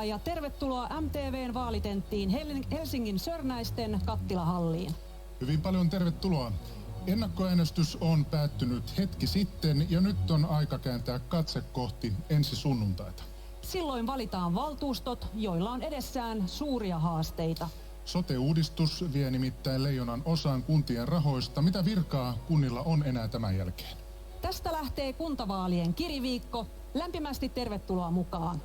huomenta ja tervetuloa MTV:n vaalitenttiin Helsingin Sörnäisten Kattilahalliin. Hyvin paljon tervetuloa. Ennakkoäänestys on päättynyt hetki sitten ja nyt on aika kääntää katse kohti ensi sunnuntaita. Silloin valitaan valtuustot, joilla on edessään suuria haasteita. Sote-uudistus vie nimittäin leijonan osan kuntien rahoista. Mitä virkaa kunnilla on enää tämän jälkeen? Tästä lähtee kuntavaalien kiriviikko. Lämpimästi tervetuloa mukaan.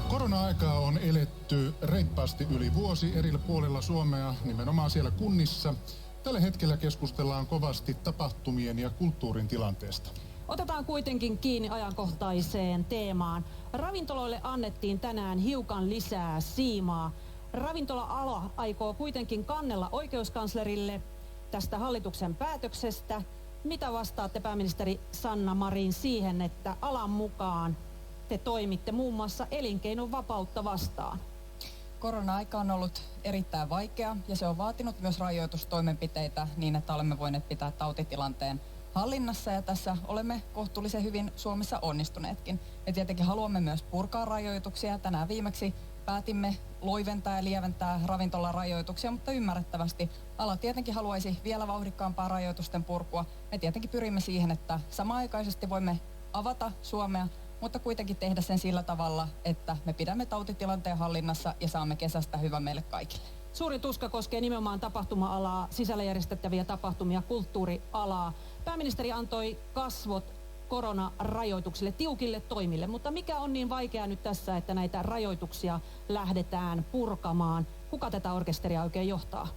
Korona-aikaa on eletty reippaasti yli vuosi eri puolilla Suomea, nimenomaan siellä kunnissa. Tällä hetkellä keskustellaan kovasti tapahtumien ja kulttuurin tilanteesta. Otetaan kuitenkin kiinni ajankohtaiseen teemaan. Ravintoloille annettiin tänään hiukan lisää siimaa. Ravintola-ala aikoo kuitenkin kannella oikeuskanslerille tästä hallituksen päätöksestä. Mitä vastaatte, pääministeri Sanna Marin, siihen, että alan mukaan te toimitte muun muassa elinkeinon vapautta vastaan? Korona-aika on ollut erittäin vaikea ja se on vaatinut myös rajoitustoimenpiteitä niin, että olemme voineet pitää tautitilanteen hallinnassa ja tässä olemme kohtuullisen hyvin Suomessa onnistuneetkin. Me tietenkin haluamme myös purkaa rajoituksia. Tänään viimeksi päätimme loiventaa ja lieventää ravintolarajoituksia, mutta ymmärrettävästi ala tietenkin haluaisi vielä vauhdikkaampaa rajoitusten purkua. Me tietenkin pyrimme siihen, että samanaikaisesti voimme avata Suomea, mutta kuitenkin tehdä sen sillä tavalla, että me pidämme tautitilanteen hallinnassa ja saamme kesästä hyvän meille kaikille. Suuri tuska koskee nimenomaan tapahtuma-alaa, sisällä järjestettäviä tapahtumia, kulttuurialaa. Pääministeri antoi kasvot koronarajoituksille, tiukille toimille, mutta mikä on niin vaikeaa nyt tässä, että näitä rajoituksia lähdetään purkamaan? Kuka tätä orkesteria oikein johtaa?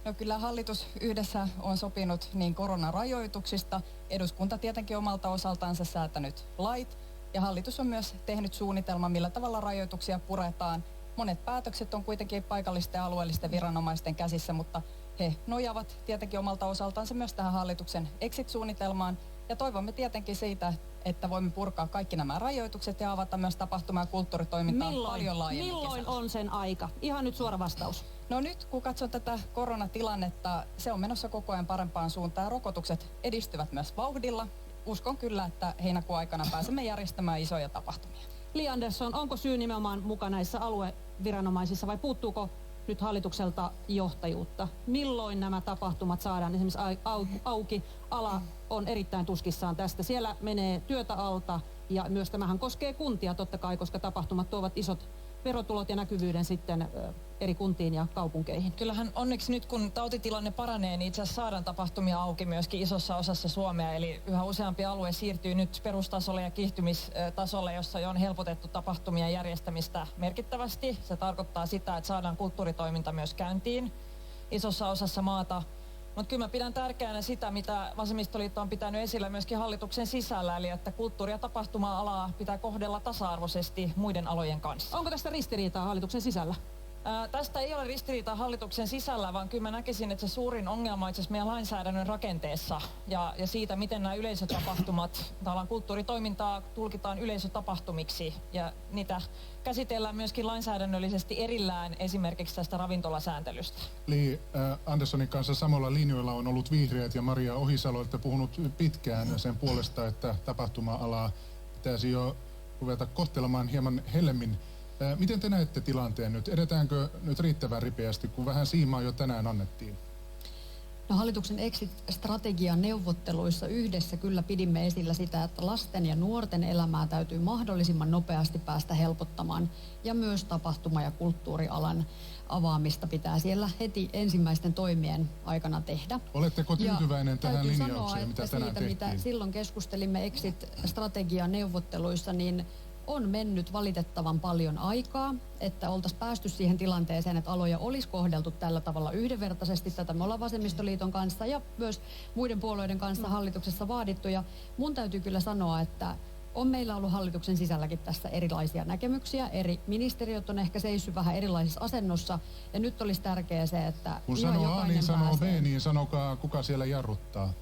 No kyllä hallitus yhdessä on sopinut niin koronarajoituksista. Eduskunta tietenkin omalta osaltaansa säätänyt lait ja hallitus on myös tehnyt suunnitelman, millä tavalla rajoituksia puretaan. Monet päätökset on kuitenkin paikallisten ja alueellisten viranomaisten käsissä, mutta he nojaavat tietenkin omalta osaltaansa myös tähän hallituksen exit-suunnitelmaan. Ja toivomme tietenkin siitä, että voimme purkaa kaikki nämä rajoitukset ja avata myös tapahtuma- ja kulttuuritoimintaa paljon laajemmin. Milloin on sen aika? Ihan nyt suora vastaus. No nyt kun katsoo tätä koronatilannetta, se on menossa koko ajan parempaan suuntaan. Rokotukset edistyvät myös vauhdilla. Uskon kyllä, että heinäkuun aikana pääsemme järjestämään isoja tapahtumia. Li Andersson, onko syy nimenomaan mukana näissä alueviranomaisissa vai puuttuuko nyt hallitukselta johtajuutta? Milloin nämä tapahtumat saadaan esimerkiksi auki? Ala on erittäin tuskissaan tästä. Siellä menee työtä alta ja myös tämähän koskee kuntia totta kai, koska tapahtumat tuovat isot verotulot ja näkyvyyden sitten eri kuntiin ja kaupunkeihin. Kyllähän onneksi nyt kun tautitilanne paranee, niin itse asiassa saadaan tapahtumia auki myöskin isossa osassa Suomea. Eli yhä useampi alue siirtyy nyt perustasolle ja kiihtymistasolle, jossa jo on helpotettu tapahtumien järjestämistä merkittävästi. Se tarkoittaa sitä, että saadaan kulttuuritoiminta myös käyntiin isossa osassa maata. Mutta kyllä mä pidän tärkeänä sitä, mitä Vasemmistoliitto on pitänyt esillä myöskin hallituksen sisällä, eli että kulttuuri- ja tapahtuma-alaa pitää kohdella tasa-arvoisesti muiden alojen kanssa. Onko tästä ristiriitaa hallituksen sisällä? Tästä ei ole ristiriitaa hallituksen sisällä, vaan kyllä mä näkisin, että se suurin ongelma on itse asiassa meidän lainsäädännön rakenteessa ja siitä, miten nämä yleisötapahtumat, kulttuuritoimintaa tulkitaan yleisötapahtumiksi ja niitä käsitellään myöskin lainsäädännöllisesti erillään esimerkiksi tästä ravintolasääntelystä. Li Anderssonin kanssa samalla linjoilla on ollut vihreät ja Maria Ohisalo, olette puhunut pitkään sen puolesta, että tapahtuma-alaa pitäisi jo ruveta kohtelemaan hieman hellemmin. Miten te näette tilanteen nyt? Edetäänkö nyt riittävän ripeästi, kun vähän siimaa jo tänään annettiin? No, hallituksen exit-strategian neuvotteluissa yhdessä kyllä pidimme esillä sitä, että lasten ja nuorten elämää täytyy mahdollisimman nopeasti päästä helpottamaan ja myös tapahtuma- ja kulttuurialan avaamista pitää siellä heti ensimmäisten toimien aikana tehdä. Oletteko tyytyväinen tähän linjaukseen, mitä tänään tehtiin? Mitä silloin keskustelimme exit-strategian neuvotteluissa, niin on mennyt valitettavan paljon aikaa, että oltaisiin päästy siihen tilanteeseen, että aloja olisi kohdeltu tällä tavalla yhdenvertaisesti. Tätä me ollaan Vasemmistoliiton kanssa ja myös muiden puolueiden kanssa hallituksessa vaadittu. Ja mun täytyy kyllä sanoa, että on meillä ollut hallituksen sisälläkin tässä erilaisia näkemyksiä. Eri ministeriöt on ehkä seissyt vähän erilaisessa asennossa. Ja nyt olisi tärkeää se, että kun sanoo A, niin sanoo B, niin sanokaa, kuka siellä jarruttaa.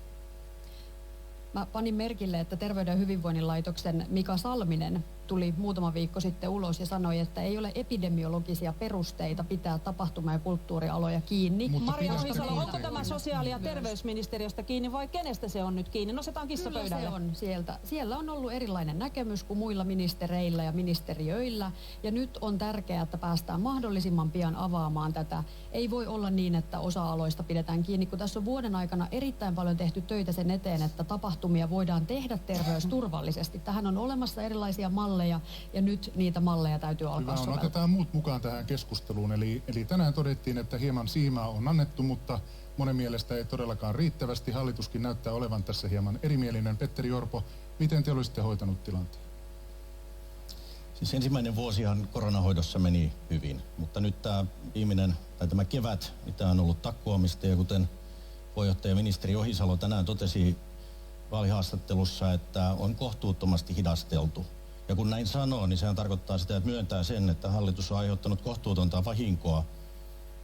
Mä panin merkille, että Terveyden ja hyvinvoinnin laitoksen Mika Salminen tuli muutama viikko sitten ulos ja sanoi, että ei ole epidemiologisia perusteita pitää tapahtuma- ja kulttuurialoja kiinni. Mutta Maria pidätkö Ohisalo, kiinni? onko tämä sosiaali- ja terveysministeriöstä kiinni vai kenestä se on nyt kiinni? Nostetaan kissa Kyllä pöydälle. se on sieltä. Siellä on ollut erilainen näkemys kuin muilla ministereillä ja ministeriöillä. Ja nyt on tärkeää, että päästään mahdollisimman pian avaamaan tätä. Ei voi olla niin, että osa aloista pidetään kiinni, kun tässä on vuoden aikana erittäin paljon tehty töitä sen eteen, että tapahtumia voidaan tehdä terveysturvallisesti. Tähän on olemassa erilaisia malleja ja nyt niitä malleja täytyy alkaa Hyvä on, soveltaa. otetaan muut mukaan tähän keskusteluun. Eli tänään todettiin, että hieman siimaa on annettu, mutta monen mielestä ei todellakaan riittävästi. Hallituskin näyttää olevan tässä hieman erimielinen. Petteri Orpo, miten te olisitte hoitanut tilanteen? Siis ensimmäinen vuosihan koronahoidossa meni hyvin, mutta nyt tämä kevät, mitä on ollut takkuamista, ja kuten puheenjohtaja ministeri Ohisalo tänään totesi vaalihaastattelussa, että on kohtuuttomasti hidasteltu. Ja kun näin sanoo, niin sehän tarkoittaa sitä, että myöntää sen, että hallitus on aiheuttanut kohtuutonta vahinkoa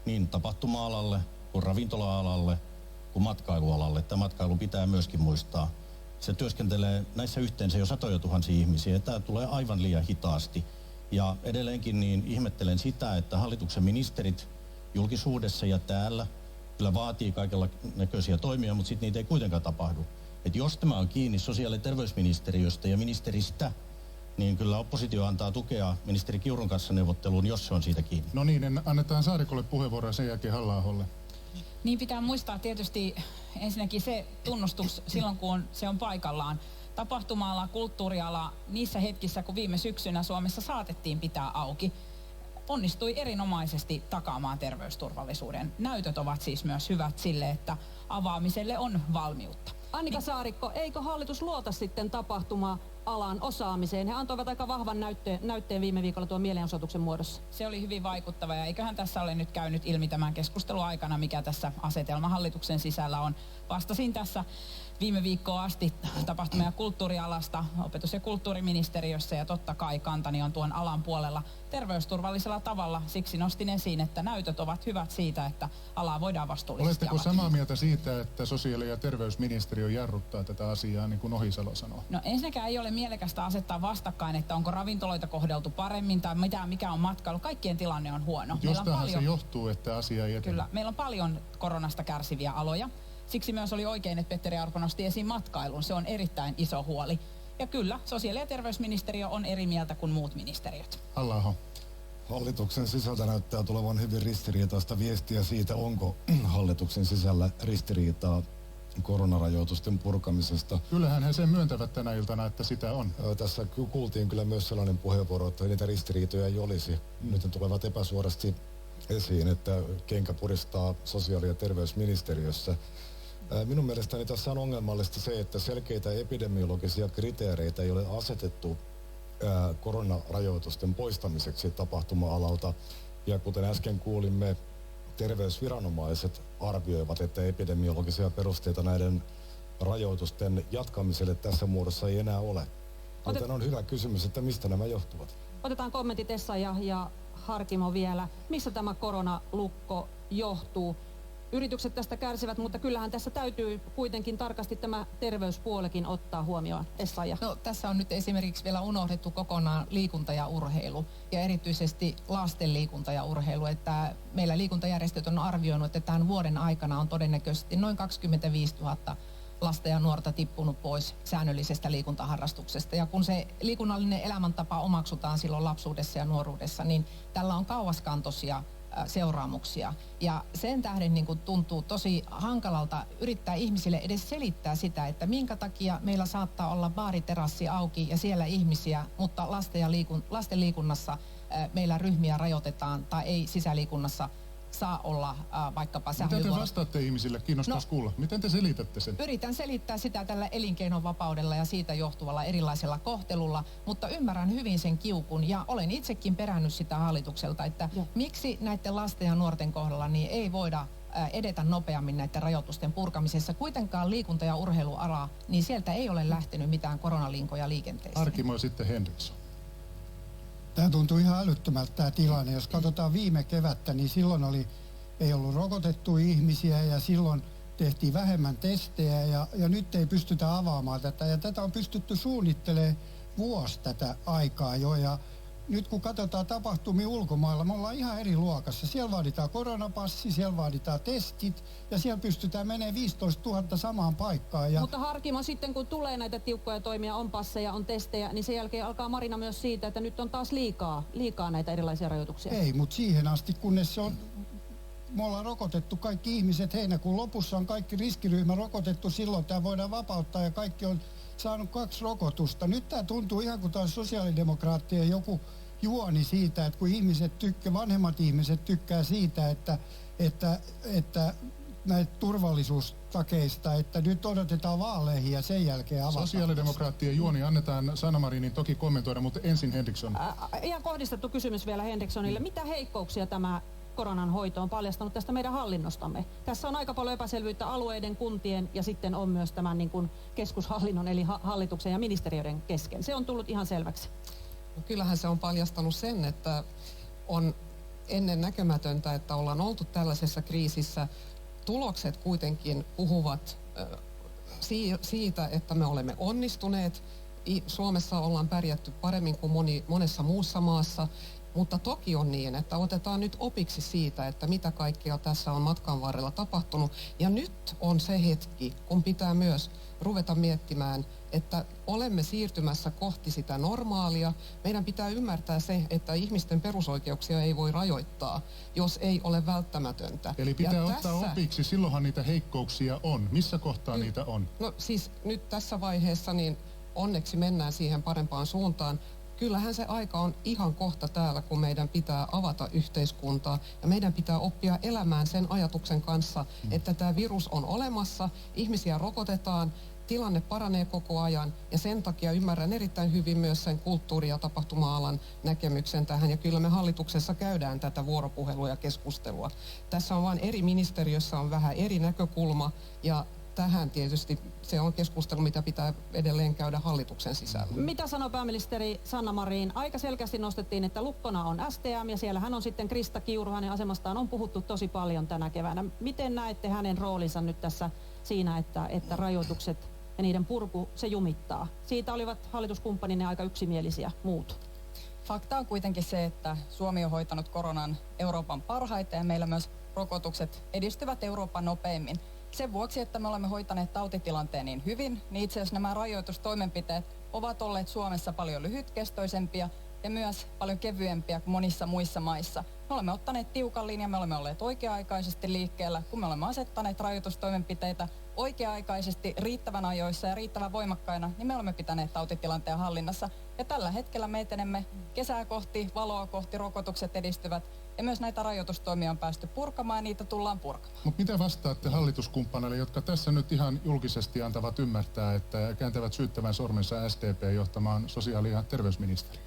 niin tapahtuma-alalle kuin ravintola-alalle kuin matkailualalle. Tämä matkailu pitää myöskin muistaa. Se työskentelee näissä yhteensä jo satoja tuhansia ihmisiä ja tämä tulee aivan liian hitaasti. Ja edelleenkin niin ihmettelen sitä, että hallituksen ministerit julkisuudessa ja täällä kyllä vaatii kaikella näköisiä toimia, mutta sitten niitä ei kuitenkaan tapahdu. Et jos tämä on kiinni sosiaali- ja terveysministeriöstä ja ministeristä, niin kyllä oppositio antaa tukea ministeri Kiurun kanssa neuvotteluun, jos se on siitä kiinni. No niin, annetaan Saarikolle puheenvuoroa sen jälkeen Halla-aholle. Niin pitää muistaa tietysti ensinnäkin se tunnustus silloin, kun se on paikallaan. Tapahtuma-ala, kulttuuriala, niissä hetkissä, kun viime syksynä Suomessa saatettiin pitää auki, onnistui erinomaisesti takaamaan terveysturvallisuuden. Näytöt ovat siis myös hyvät sille, että avaamiselle on valmiutta. Annika Saarikko, eikö hallitus luota sitten tapahtuma-alan osaamiseen? He antoivat aika vahvan näytteen viime viikolla tuon mielenosoituksen muodossa. Se oli hyvin vaikuttava ja eiköhän tässä ole nyt käynyt ilmi tämän keskustelun aikana, mikä tässä asetelma hallituksen sisällä on. Vastasin tässä viime viikkoon asti tapahtuma- ja kulttuurialasta opetus- ja kulttuuriministeriössä ja totta kai kantani on tuon alan puolella terveysturvallisella tavalla. Siksi nostin esiin, että näytöt ovat hyvät siitä, että alaa voidaan vastuullisesti Oletteko avata. samaa mieltä siitä, että sosiaali- ja terveysministeriö jarruttaa tätä asiaa, niin kuin Ohisalo sanoo? No ensinnäkään ei ole mielekästä asettaa vastakkain, että onko ravintoloita kohdeltu paremmin tai mikä on matkailu. Kaikkien tilanne on huono. Jostahan se johtuu, että asia ei etene? Kyllä, meillä on paljon koronasta kärsiviä aloja. Siksi myös oli oikein, että Petteri Orpo nosti esiin matkailun. Se on erittäin iso huoli. Ja kyllä, sosiaali- ja terveysministeriö on eri mieltä kuin muut ministeriöt. Halla-aho. Hallituksen sisältä näyttää tulevan hyvin ristiriitaista viestiä siitä, onko hallituksen sisällä ristiriitaa koronarajoitusten purkamisesta. Kyllähän he sen myöntävät tänä iltana, että sitä on. Tässä kuultiin kyllä myös sellainen puheenvuoro, että niitä ristiriitoja ei olisi. Nyt ne tulevat epäsuorasti esiin, että kenkä puristaa sosiaali- ja terveysministeriössä. Minun mielestäni tässä on ongelmallista se, että selkeitä epidemiologisia kriteereitä ei ole asetettu koronarajoitusten poistamiseksi tapahtuma-alalta. Ja kuten äsken kuulimme, terveysviranomaiset arvioivat, että epidemiologisia perusteita näiden rajoitusten jatkamiselle tässä muodossa ei enää ole. Joten on hyvä kysymys, että mistä nämä johtuvat. Otetaan kommentit Essa ja Harkimo vielä. Missä tämä koronalukko johtuu? Yritykset tästä kärsivät, mutta kyllähän tässä täytyy kuitenkin tarkasti tämä terveyspuolekin ottaa huomioon. Essa. No, tässä on nyt esimerkiksi vielä unohdettu kokonaan liikunta ja urheilu ja erityisesti lasten liikunta ja urheilu. Että meillä liikuntajärjestöt on arvioinut, että tämän vuoden aikana on todennäköisesti noin 25 000 lasta ja nuorta tippunut pois säännöllisestä liikuntaharrastuksesta. Ja kun se liikunnallinen elämäntapa omaksutaan silloin lapsuudessa ja nuoruudessa, niin tällä on kauaskantoisia seuraamuksia. Ja sen tähden niin kuin tuntuu tosi hankalalta yrittää ihmisille edes selittää sitä, että minkä takia meillä saattaa olla baariterassi auki ja siellä ihmisiä, mutta lasten liikunnassa meillä ryhmiä rajoitetaan tai ei sisäliikunnassa saa olla vaikkapa Mitä te sählyvuorot. vastaatte ihmisille? Kiinnostaisi kuulla. Miten te selitätte sen? Yritän selittää sitä tällä elinkeinovapaudella ja siitä johtuvalla erilaisella kohtelulla, mutta ymmärrän hyvin sen kiukun ja olen itsekin perännyt sitä hallitukselta, että miksi näiden lasten ja nuorten kohdalla niin ei voida edetä nopeammin näiden rajoitusten purkamisessa. Kuitenkaan liikunta- ja urheiluala, niin sieltä ei ole lähtenyt mitään koronalinkoja liikenteeseen. Harkimo ja sitten Henriksson. Tämä tuntuu ihan älyttömältä tämä tilanne. Jos katsotaan viime kevättä, niin silloin ei ollut rokotettu ihmisiä ja silloin tehtiin vähemmän testejä ja nyt ei pystytä avaamaan tätä. Ja tätä on pystytty suunnittelemaan vuosi tätä aikaa jo ja nyt kun katsotaan tapahtumia ulkomailla, me ollaan ihan eri luokassa. Siellä vaaditaan koronapassi, siellä vaaditaan testit ja siellä pystytään menemään 15 000 samaan paikkaan. Ja Mutta Harkimo, sitten kun tulee näitä tiukkoja toimia, on passeja, on testejä, niin sen jälkeen alkaa Marina myös siitä, että nyt on taas liikaa näitä erilaisia rajoituksia. ei, mutta siihen asti kunnes se on, me ollaan rokotettu kaikki ihmiset, heinäkuun lopussa on kaikki riskiryhmä rokotettu, silloin tämä voidaan vapauttaa ja kaikki on saanut 2 rokotusta. Nyt tämä tuntuu ihan kuin taas sosiaalidemokraattien joku juoni siitä, että kun vanhemmat ihmiset tykkää siitä, että näitä turvallisuustakeista, että nyt odotetaan vaaleihin ja sen jälkeen avataan. Sosiaalidemokraattien juoni annetaan Sanna Marinin toki kommentoida, mutta ensin Henriksson. Ihan kohdistettu kysymys vielä Henrikssonille. Mitä heikkouksia tämä koronan hoito on paljastanut tästä meidän hallinnostamme? Tässä on aika paljon epäselvyyttä alueiden, kuntien ja sitten on myös tämän niin kuin keskushallinnon eli hallituksen ja ministeriöiden kesken. Se on tullut ihan selväksi. No kyllähän se on paljastanut sen, että on ennen näkemätöntä, että ollaan oltu tällaisessa kriisissä. Tulokset kuitenkin puhuvat siitä, että me olemme onnistuneet. Suomessa ollaan pärjätty paremmin kuin monessa muussa maassa. Mutta toki on niin, että otetaan nyt opiksi siitä, että mitä kaikkea tässä on matkan varrella tapahtunut. Ja nyt on se hetki, kun pitää myös ruveta miettimään, että olemme siirtymässä kohti sitä normaalia. Meidän pitää ymmärtää se, että ihmisten perusoikeuksia ei voi rajoittaa, jos ei ole välttämätöntä. Eli pitää ottaa opiksi, silloinhan niitä heikkouksia on. Missä kohtaa niitä on? No siis nyt tässä vaiheessa niin onneksi mennään siihen parempaan suuntaan. Kyllähän se aika on ihan kohta täällä, kun meidän pitää avata yhteiskuntaa ja meidän pitää oppia elämään sen ajatuksen kanssa, että tämä virus on olemassa, ihmisiä rokotetaan, tilanne paranee koko ajan ja sen takia ymmärrän erittäin hyvin myös sen kulttuuri- ja tapahtuma-alan näkemyksen tähän ja kyllä me hallituksessa käydään tätä vuoropuhelua ja keskustelua. Tässä on vain eri ministeriössä on vähän eri näkökulma ja tähän tietysti se on keskustelu, mitä pitää edelleen käydä hallituksen sisällä. Mitä sanoo pääministeri Sanna Marin? Aika selkeästi nostettiin, että lukkona on STM ja siellähän on sitten Krista Kiuru, hänen asemastaan on puhuttu tosi paljon tänä keväänä. Miten näette hänen roolinsa nyt tässä siinä, että rajoitukset ja niiden purku, se jumittaa? Siitä olivat hallituskumppaninne aika yksimielisiä muut. Fakta on kuitenkin se, että Suomi on hoitanut koronan Euroopan parhaiten ja meillä myös rokotukset edistyvät Euroopan nopeimmin. Sen vuoksi, että me olemme hoitaneet tautitilanteen niin hyvin, niin itse asiassa nämä rajoitustoimenpiteet ovat olleet Suomessa paljon lyhytkestoisempia ja myös paljon kevyempiä kuin monissa muissa maissa. Me olemme ottaneet tiukan linjan, me olemme olleet oikea-aikaisesti liikkeellä, kun me olemme asettaneet rajoitustoimenpiteitä oikea-aikaisesti riittävän ajoissa ja riittävän voimakkaina, niin me olemme pitäneet tautitilanteen hallinnassa. Ja tällä hetkellä me etenemme kesää kohti, valoa kohti, rokotukset edistyvät ja myös näitä rajoitustoimia on päästy purkamaan ja niitä tullaan purkamaan. Mutta mitä vastaatte hallituskumppaneille, jotka tässä nyt ihan julkisesti antavat ymmärtää, että kääntävät syyttävän sormensa SDP johtamaan sosiaali- ja terveysministeriöön?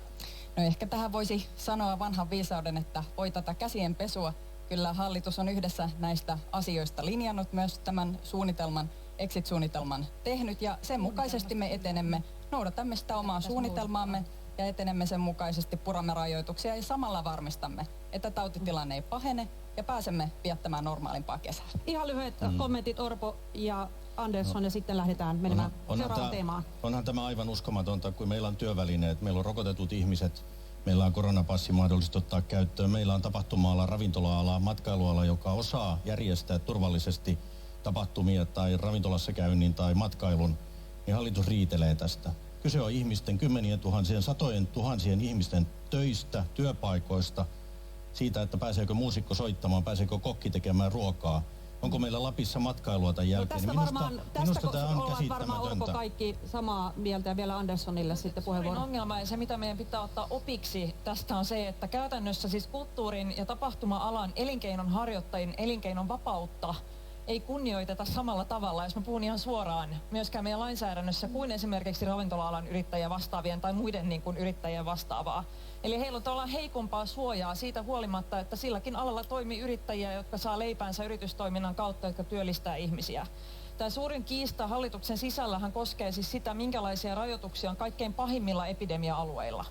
No ehkä tähän voisi sanoa vanhan viisauden, että voi tätä käsien pesua. Kyllä hallitus on yhdessä näistä asioista linjannut myös tämän suunnitelman, exit-suunnitelman tehnyt ja sen mukaisesti me etenemme, noudatamme sitä omaa suunnitelmaamme ja etenemme sen mukaisesti, puramme rajoituksia ja samalla varmistamme, että tautitilanne ei pahene ja pääsemme viettämään normaalimpaa kesää. Ihan lyhyet kommentit Orpo ja Andersson ja sitten lähdetään menemään seuraavaan teemaan. Onhan tämä aivan uskomatonta, kun meillä on työvälineet, meillä on rokotetut ihmiset, meillä on koronapassi mahdollista ottaa käyttöön, meillä on tapahtuma-ala, ravintola-ala, matkailuala, joka osaa järjestää turvallisesti tapahtumia tai ravintolassa käynnin tai matkailun, niin hallitus riitelee tästä. Kyse on ihmisten, kymmenien tuhansien, satojen tuhansien ihmisten töistä, työpaikoista, siitä, että pääseekö muusikko soittamaan, pääseekö kokki tekemään ruokaa. Onko meillä Lapissa matkailua tämän jälkeen? No tästä tämä on ollaan varmaan Orpo kaikki samaa mieltä ja vielä Anderssonille sitten puheenvuoro. Ongelma ja se, mitä meidän pitää ottaa opiksi tästä on se, että käytännössä siis kulttuurin ja tapahtuma-alan elinkeinon harjoittajien elinkeinon vapautta ei kunnioiteta samalla tavalla, jos mä puhun ihan suoraan, myöskään meidän lainsäädännössä kuin esimerkiksi ravintola-alan yrittäjien vastaavien tai muiden niin kuin yrittäjien vastaavaa. Eli heillä on tavallaan heikompaa suojaa siitä huolimatta, että silläkin alalla toimii yrittäjiä, jotka saa leipäänsä yritystoiminnan kautta, jotka työllistää ihmisiä. Tämä suurin kiista hallituksen sisällähän koskee siis sitä, minkälaisia rajoituksia on kaikkein pahimmilla epidemia-alueilla.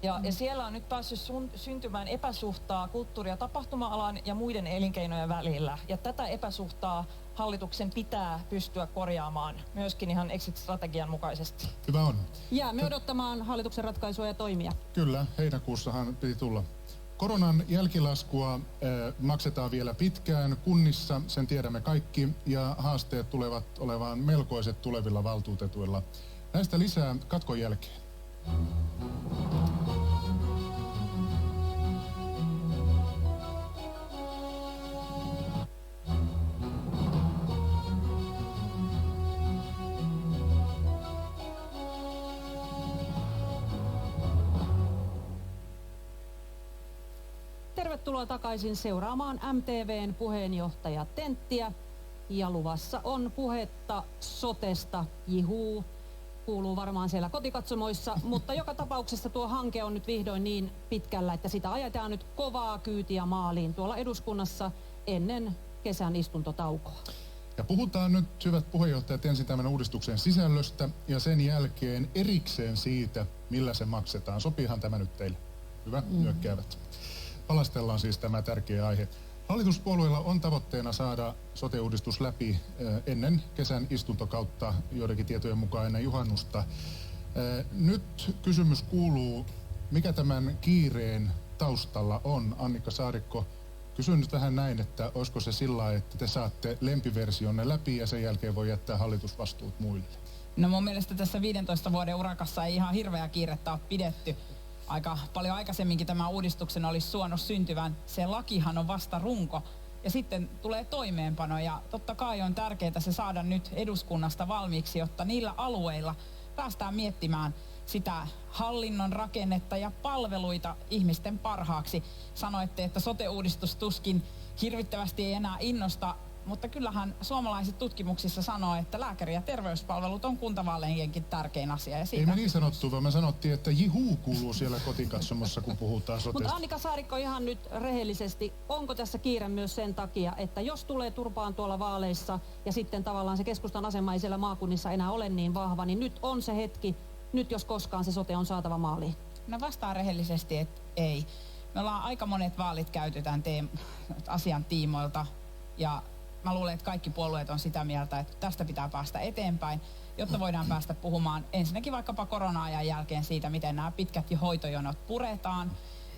Ja siellä on nyt päässyt syntymään epäsuhtaa kulttuuri- ja tapahtuma-alan ja muiden elinkeinojen välillä. Ja tätä epäsuhtaa hallituksen pitää pystyä korjaamaan myöskin ihan exit-strategian mukaisesti. Hyvä on. Jäämme odottamaan hallituksen ratkaisuja ja toimia. Kyllä, heinäkuussahan piti tulla. Koronan jälkilaskua maksetaan vielä pitkään kunnissa, sen tiedämme kaikki, ja haasteet tulevat olemaan melkoiset tulevilla valtuutetuilla. Näistä lisää katkon jälkeen. Tervetuloa takaisin seuraamaan MTV:n puheenjohtajatenttiä. Ja luvassa on puhetta sotesta, jihuu, kuuluu varmaan siellä kotikatsomoissa, mutta joka tapauksessa tuo hanke on nyt vihdoin niin pitkällä, että sitä ajetaan nyt kovaa kyytiä maaliin tuolla eduskunnassa ennen kesän istuntotaukoa. Ja puhutaan nyt, hyvät puheenjohtajat, ensin tämän uudistuksen sisällöstä ja sen jälkeen erikseen siitä, millä se maksetaan. Sopiihan tämä nyt teille? Hyvä, nyökkäävät. Palastellaan siis tämä tärkeä aihe. Hallituspuolueilla on tavoitteena saada sote-uudistus läpi ennen kesän istuntokautta, joidenkin tietojen mukaan ennen juhannusta. Nyt kysymys kuuluu, mikä tämän kiireen taustalla on? Annika Saarikko, kysyn nyt vähän näin, että olisiko se sillä, että te saatte lempiversionne läpi ja sen jälkeen voi jättää hallitusvastuut muille? No mun mielestä tässä 15 vuoden urakassa ei ihan hirveä kiirettä ole pidetty. Aika paljon aikaisemminkin tämä uudistuksen olisi suonut syntyvän. Se lakihan on vasta runko ja sitten tulee toimeenpano ja totta kai on tärkeää se saada nyt eduskunnasta valmiiksi, jotta niillä alueilla päästään miettimään sitä hallinnon rakennetta ja palveluita ihmisten parhaaksi. Sanoitte, että sote-uudistus tuskin hirvittävästi ei enää innosta, mutta kyllähän suomalaiset tutkimuksissa sanoo, että lääkäri- ja terveyspalvelut on kuntavaalienkin tärkein asia. Ja Ei me niin sanottu, vaan me sanottiin, että jihuu kuuluu siellä kotikatsomossa, kun puhutaan sotesta. Mutta Annika Saarikko, ihan nyt rehellisesti, onko tässä kiire myös sen takia, että jos tulee turpaan tuolla vaaleissa ja sitten tavallaan se keskustan asema ei siellä maakunnissa enää ole niin vahva, niin nyt on se hetki, nyt jos koskaan se sote on saatava maaliin? No vastaan rehellisesti, että ei. Me ollaan aika monet vaalit käyty tämän asian tiimoilta ja mä luulen, että kaikki puolueet on sitä mieltä, että tästä pitää päästä eteenpäin, jotta voidaan päästä puhumaan ensinnäkin vaikkapa korona-ajan jälkeen siitä, miten nämä pitkät hoitojonot puretaan,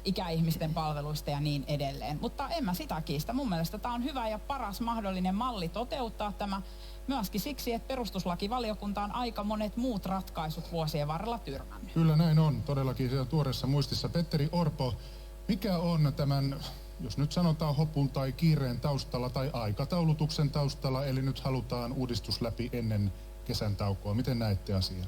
ikäihmisten palveluista ja niin edelleen. Mutta en mä sitä kiistä. Mun mielestä tämä on hyvä ja paras mahdollinen malli toteuttaa tämä myöskin siksi, että perustuslakivaliokunta on aika monet muut ratkaisut vuosien varrella tyrmännyt. Kyllä näin on, todellakin siellä tuoreessa muistissa. Petteri Orpo, mikä on tämän, jos nyt sanotaan hopun tai kiireen taustalla tai aikataulutuksen taustalla, eli nyt halutaan uudistus läpi ennen kesän taukoa. Miten näette asian?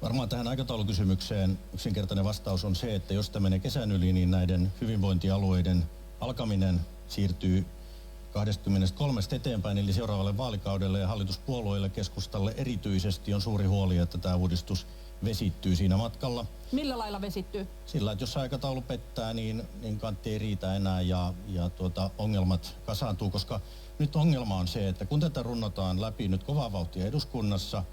Varmaan tähän aikataulukysymykseen yksinkertainen vastaus on se, että jos tämä menee kesän yli, niin näiden hyvinvointialueiden alkaminen siirtyy 23. eteenpäin, eli seuraavalle vaalikaudelle ja hallituspuolueille, keskustalle erityisesti on suuri huoli, että tämä uudistus vesittyy siinä matkalla. Millä lailla vesittyy? Sillä, että jos aikataulu pettää, niin kantti ei riitä enää ja ongelmat kasaantuu, koska nyt ongelma on se, että kun tätä runnotaan läpi nyt kovaa vauhtia eduskunnassa,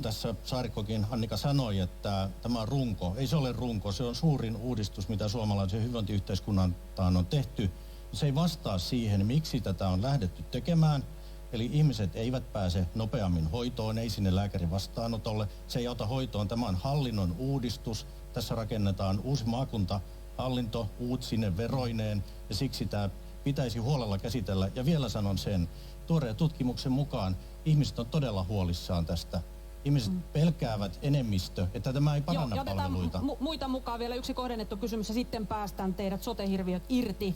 tässä Saarikkokin Annika sanoi, että tämä on runko. Ei se ole runko, se on suurin uudistus, mitä suomalaisen hyvinvointiyhteiskunnantaan on tehty. Se ei vastaa siihen, miksi tätä on lähdetty tekemään. Eli ihmiset eivät pääse nopeammin hoitoon, ei sinne lääkärin vastaanotolle. Se ei auta hoitoon. Tämä on hallinnon uudistus. Tässä rakennetaan uusi maakuntahallinto sinne veroineen ja siksi tämä pitäisi huolella käsitellä. Ja vielä sanon sen, tuoreen tutkimuksen mukaan ihmiset on todella huolissaan tästä. Ihmiset pelkäävät enemmistö, että tämä ei paranna palveluita. Muita mukaan vielä yksi kohdennettu kysymys ja sitten päästään teidät sote-hirviöt irti.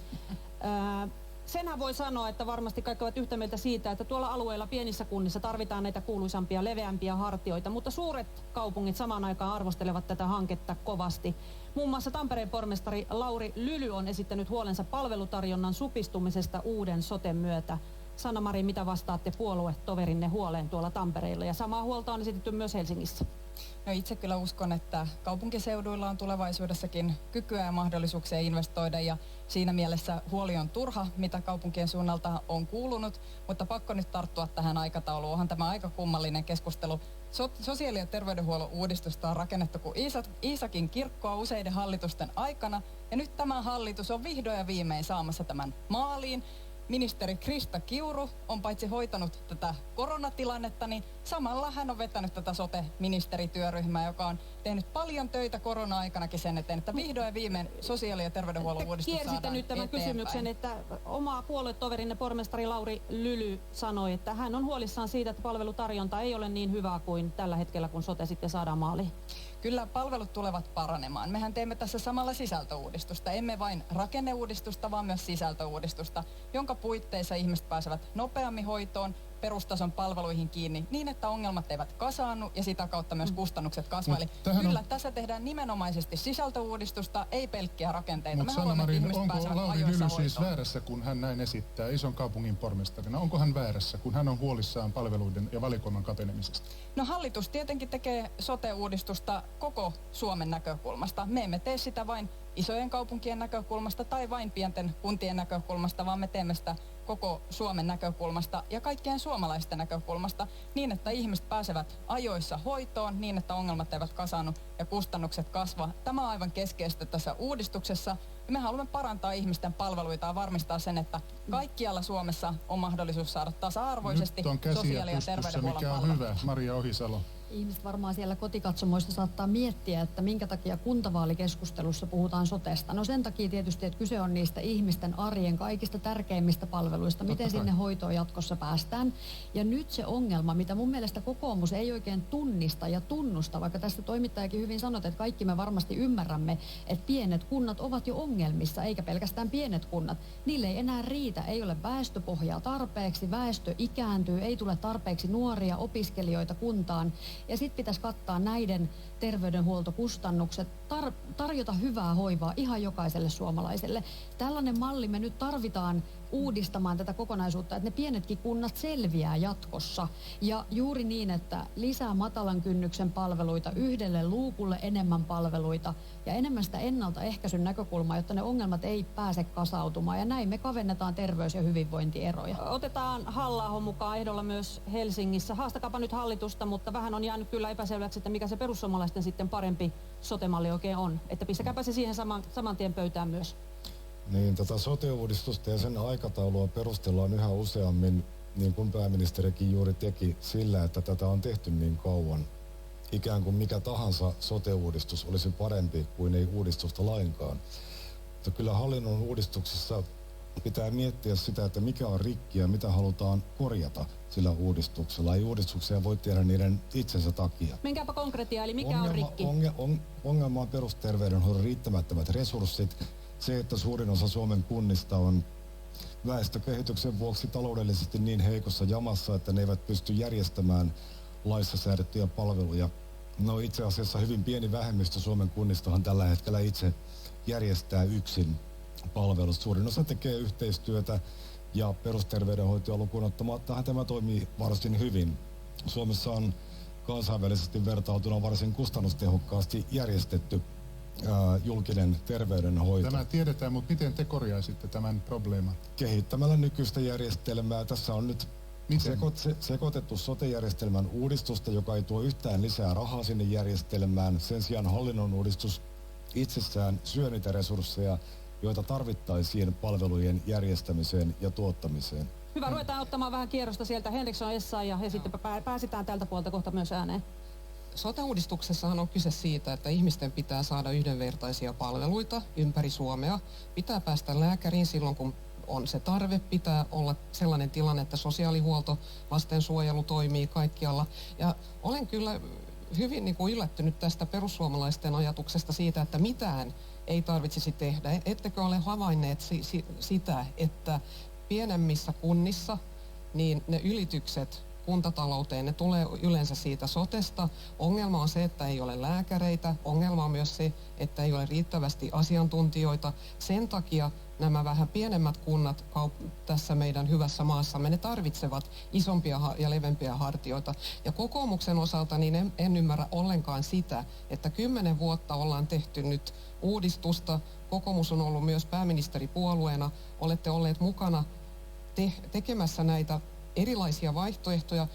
Senhän voi sanoa, että varmasti kaikki ovat yhtä mieltä siitä, että tuolla alueella pienissä kunnissa tarvitaan näitä kuuluisampia, leveämpiä hartioita, mutta suuret kaupungit samaan aikaan arvostelevat tätä hanketta kovasti. Muun muassa Tampereen pormestari Lauri Lyly on esittänyt huolensa palvelutarjonnan supistumisesta uuden soten myötä. Sanna-Mari, mitä vastaatte puoluetoverinne huoleen tuolla Tampereella? Ja samaa huolta on esitetty myös Helsingissä. No itse kyllä uskon, että kaupunkiseuduilla on tulevaisuudessakin kykyä ja mahdollisuuksia investoida ja siinä mielessä huoli on turha, mitä kaupunkien suunnalta on kuulunut, mutta pakko nyt tarttua tähän aikatauluun. Onhan tämä aika kummallinen keskustelu. Sosiaali- ja terveydenhuollon uudistusta on rakennettu kuin Iisakin kirkkoa useiden hallitusten aikana ja nyt tämä hallitus on vihdoin ja viimein saamassa tämän maaliin. ministeri Krista Kiuru on paitsi hoitanut tätä koronatilannetta, niin samalla hän on vetänyt tätä sote-ministerityöryhmää, joka on tehnyt paljon töitä korona-aikanakin sen eteen, että vihdoin ja viimein sosiaali- ja terveydenhuollon uudistus saadaan Kiersitte nyt tämän eteenpäin. kysymyksen, että oma puoluetoverinne pormestari Lauri Lyly sanoi, että hän on huolissaan siitä, että palvelutarjonta ei ole niin hyvää kuin tällä hetkellä, kun sote sitten saadaan maaliin. Kyllä palvelut tulevat paranemaan. Mehän teemme tässä samalla sisältöuudistusta, emme vain rakenneuudistusta, vaan myös sisältöuudistusta, jonka puitteissa ihmiset pääsevät nopeammin hoitoon, perustason palveluihin kiinni, niin että ongelmat eivät kasaannu ja sitä kautta myös kustannukset kasvaa. Eli kyllä tässä tehdään nimenomaisesti sisältöuudistusta, ei pelkkiä rakenteita. Mutta Sanna Marin, onko Lauri Lyly siis väärässä, kun hän näin esittää ison kaupungin pormestarina? Onko hän väärässä, kun hän on huolissaan palveluiden ja valikoiman kapenemisesta? No hallitus tietenkin tekee sote-uudistusta koko Suomen näkökulmasta. Me emme tee sitä vain isojen kaupunkien näkökulmasta tai vain pienten kuntien näkökulmasta, vaan me teemme sitä koko Suomen näkökulmasta ja kaikkien suomalaisten näkökulmasta niin, että ihmiset pääsevät ajoissa hoitoon, niin että ongelmat eivät kasaannu ja kustannukset kasva. Tämä on aivan keskeistä tässä uudistuksessa. Me haluamme parantaa ihmisten palveluita ja varmistaa sen, että kaikkialla Suomessa on mahdollisuus saada tasa-arvoisesti sosiaali- ja terveydenhuollon mikä on palveluita. hyvä. Maria Ohisalo. Ihmiset varmaan siellä kotikatsomoista saattaa miettiä, että minkä takia kuntavaalikeskustelussa puhutaan sotesta. No sen takia tietysti, että kyse on niistä ihmisten arjen kaikista tärkeimmistä palveluista, miten sinne hoitoon jatkossa päästään. Ja nyt se ongelma, mitä mun mielestä kokoomus ei oikein tunnista ja tunnusta, vaikka tästä toimittajakin hyvin sanot, että kaikki me varmasti ymmärrämme, että pienet kunnat ovat jo ongelmissa, eikä pelkästään pienet kunnat. Niille ei enää riitä, ei ole väestöpohjaa tarpeeksi, väestö ikääntyy, ei tule tarpeeksi nuoria opiskelijoita kuntaan. Ja sitten pitäisi kattaa näiden terveydenhuoltokustannukset, tarjota hyvää hoivaa ihan jokaiselle suomalaiselle. Tällainen malli me nyt tarvitaan uudistamaan tätä kokonaisuutta, että ne pienetkin kunnat selviää jatkossa. Ja juuri niin, että lisää matalan kynnyksen palveluita, yhdelle luukulle enemmän palveluita ja enemmän sitä ennaltaehkäisyn näkökulmaa, jotta ne ongelmat ei pääse kasautumaan. Ja näin me kavennetaan terveys- ja hyvinvointieroja. Otetaan Halla-aho mukaan ehdolla myös Helsingissä. Haastakaapa nyt hallitusta, mutta vähän on jäänyt kyllä epäselväksi, että mikä se perussuomalaisten sitten parempi sote-malli oikein on. Että pistäkääpä se siihen saman tien pöytään myös. Niin, tätä sote-uudistusta ja sen aikataulua perustellaan yhä useammin, niin kuin pääministerikin juuri teki, sillä, että tätä on tehty niin kauan. Ikään kuin mikä tahansa sote-uudistus olisi parempi kuin ei uudistusta lainkaan. Mutta kyllä hallinnon uudistuksessa pitää miettiä sitä, että mikä on rikki ja mitä halutaan korjata sillä uudistuksella. Ei uudistuksia voi tehdä niiden itsensä takia. Menkääpä konkretiaa, eli mikä on rikki? Ongelma on perusterveydenhoidon riittämättömät resurssit. Se, että suurin osa Suomen kunnista on väestökehityksen vuoksi taloudellisesti niin heikossa jamassa, että ne eivät pysty järjestämään laissa säädettyjä palveluja. No itse asiassa hyvin pieni vähemmistö Suomen kunnistahan tällä hetkellä itse järjestää yksin palvelut. Suurin osa tekee yhteistyötä ja perusterveydenhoitoa lukuun ottamattahan tämä toimii varsin hyvin. Suomessa on kansainvälisesti vertautuna varsin kustannustehokkaasti järjestetty julkinen terveydenhoito. Tämä tiedetään, mutta miten te korjaisitte tämän probleeman? Kehittämällä nykyistä järjestelmää. Tässä on nyt sekoitettu sote-järjestelmän uudistusta, joka ei tuo yhtään lisää rahaa sinne järjestelmään. Sen sijaan hallinnon uudistus itsessään syö niitä resursseja, joita tarvittaisiin palvelujen järjestämiseen ja tuottamiseen. Hyvä, ruvetaan ottamaan vähän kierrosta sieltä. Henriksson, Essayah ja sitten pääsitään tältä puolta kohta myös ääneen. Sote-uudistuksessahan on kyse siitä, että ihmisten pitää saada yhdenvertaisia palveluita ympäri Suomea. Pitää päästä lääkäriin silloin, kun on se tarve. Pitää olla sellainen tilanne, että sosiaalihuolto, lastensuojelu toimii kaikkialla. Ja olen kyllä hyvin yllättynyt tästä perussuomalaisten ajatuksesta siitä, että mitään ei tarvitsisi tehdä. Ettekö ole havainneet sitä, että pienemmissä kunnissa niin ne ylitykset kuntatalouteen, ne tulee yleensä siitä sotesta. Ongelma on se, että ei ole lääkäreitä. Ongelma on myös se, että ei ole riittävästi asiantuntijoita. Sen takia nämä vähän pienemmät kunnat tässä meidän hyvässä maassamme, ne tarvitsevat isompia ja levempiä hartioita. Ja kokoomuksen osalta niin en ymmärrä ollenkaan sitä, että 10 vuotta ollaan tehty nyt uudistusta. Kokoomus on ollut myös pääministeripuolueena. Olette olleet mukana tekemässä näitä erilaisia vaihtoehtoja,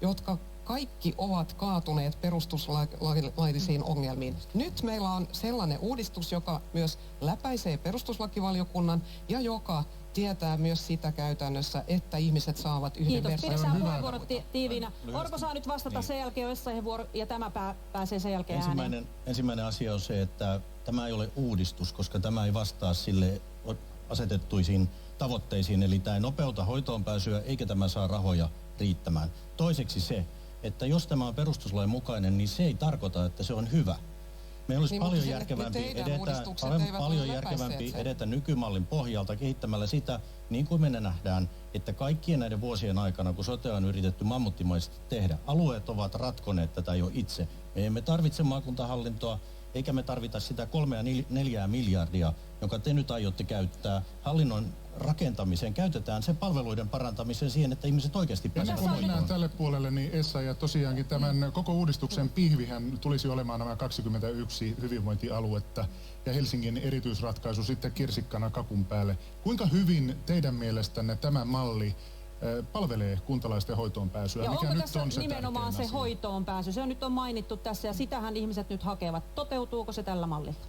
jotka kaikki ovat kaatuneet perustuslaillisiin ongelmiin. Nyt meillä on sellainen uudistus, joka myös läpäisee perustuslakivaliokunnan ja joka tietää myös sitä käytännössä, että ihmiset saavat Kiitos. yhdenvertaisia Pidetään puheenvuorot tiiviinä. Orpo saa nyt vastata, Niin. sen jälkeen on Essayahin vuoro ja tämä pääsee sen jälkeen ääneen. Ensimmäinen asia on se, että tämä ei ole uudistus, koska tämä ei vastaa sille asetettuisiin tavoitteisiin, eli tämä ei nopeuta hoitoon pääsyä, eikä tämä saa rahoja riittämään. Toiseksi se, että jos tämä on perustuslain mukainen, niin se ei tarkoita, että se on hyvä. Meillä olisi Niin, paljon mutta järkevämpi teidän uudistukset eivät paljon ole järkevämpi läpäisseet sen. edetä nykymallin pohjalta kehittämällä sitä, niin kuin me nähdään, että kaikkien näiden vuosien aikana, kun sotea on yritetty mammuttimaisesti tehdä, alueet ovat ratkoneet tätä jo itse. Me emme tarvitse maakuntahallintoa, eikä me tarvita sitä 3-4 miljardia, jonka te nyt aiotte käyttää hallinnon rakentamiseen. Käytetään se palveluiden parantamiseen siihen, että ihmiset oikeasti Ja pääsevät kun mennään tälle puolelle, niin Essayah tosiaankin tämän koko uudistuksen pihvihän tulisi olemaan nämä 21 hyvinvointialuetta ja Helsingin erityisratkaisu sitten kirsikkana kakun päälle. Kuinka hyvin teidän mielestänne tämä malli palvelee kuntalaisten hoitoon pääsyä? Ja Mikä onko nyt tässä on se nimenomaan se tärkein asia? hoitoon pääsy? Se on nyt mainittu tässä ja sitähän ihmiset nyt hakevat. Toteutuuko se tällä mallilla?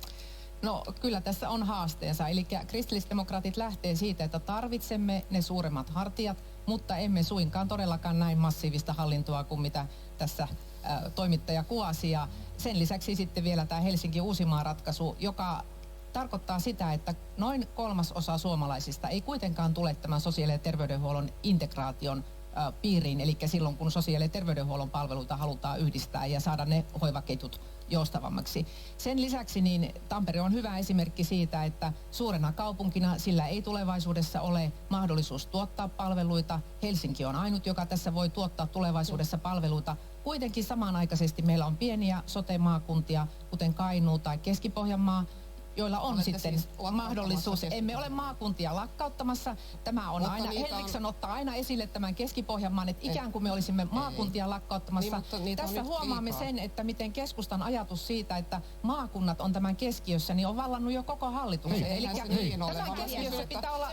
No kyllä tässä on haasteensa, eli kristillisdemokraatit lähtee siitä, että tarvitsemme ne suuremmat hartiat, mutta emme suinkaan todellakaan näin massiivista hallintoa kuin mitä tässä toimittaja kuvasi. Ja sen lisäksi sitten vielä tämä Helsinki-Uusimaa-ratkaisu, joka tarkoittaa sitä, että noin 1/3 suomalaisista ei kuitenkaan tule tämän sosiaali- ja terveydenhuollon integraation piiriin, eli silloin kun sosiaali- ja terveydenhuollon palveluita halutaan yhdistää ja saada ne hoivaketjut joustavammaksi. Sen lisäksi niin Tampere on hyvä esimerkki siitä, että suurena kaupunkina sillä ei tulevaisuudessa ole mahdollisuus tuottaa palveluita. Helsinki on ainut, joka tässä voi tuottaa tulevaisuudessa palveluita. Kuitenkin samanaikaisesti meillä on pieniä sote-maakuntia, kuten Kainuu tai Keski-Pohjanmaa, joilla on Olette sitten siis mahdollisuus. lakkauttamassa Emme ole maakuntia lakkauttamassa. Tämä on Mutta aina, niitä on- Henriksson ottaa aina esille tämän Keski-Pohjanmaan, että ikään kuin me olisimme maakuntia lakkauttamassa. Niin, mutta niitä on Tässä nyt huomaamme liikaa. sen, että miten keskustan ajatus siitä, että maakunnat on tämän keskiössä, niin on vallannut jo koko hallituksen. Hei, Eli eihän se niin ole. tämän Mä keskiössä sanoin, pitää olla...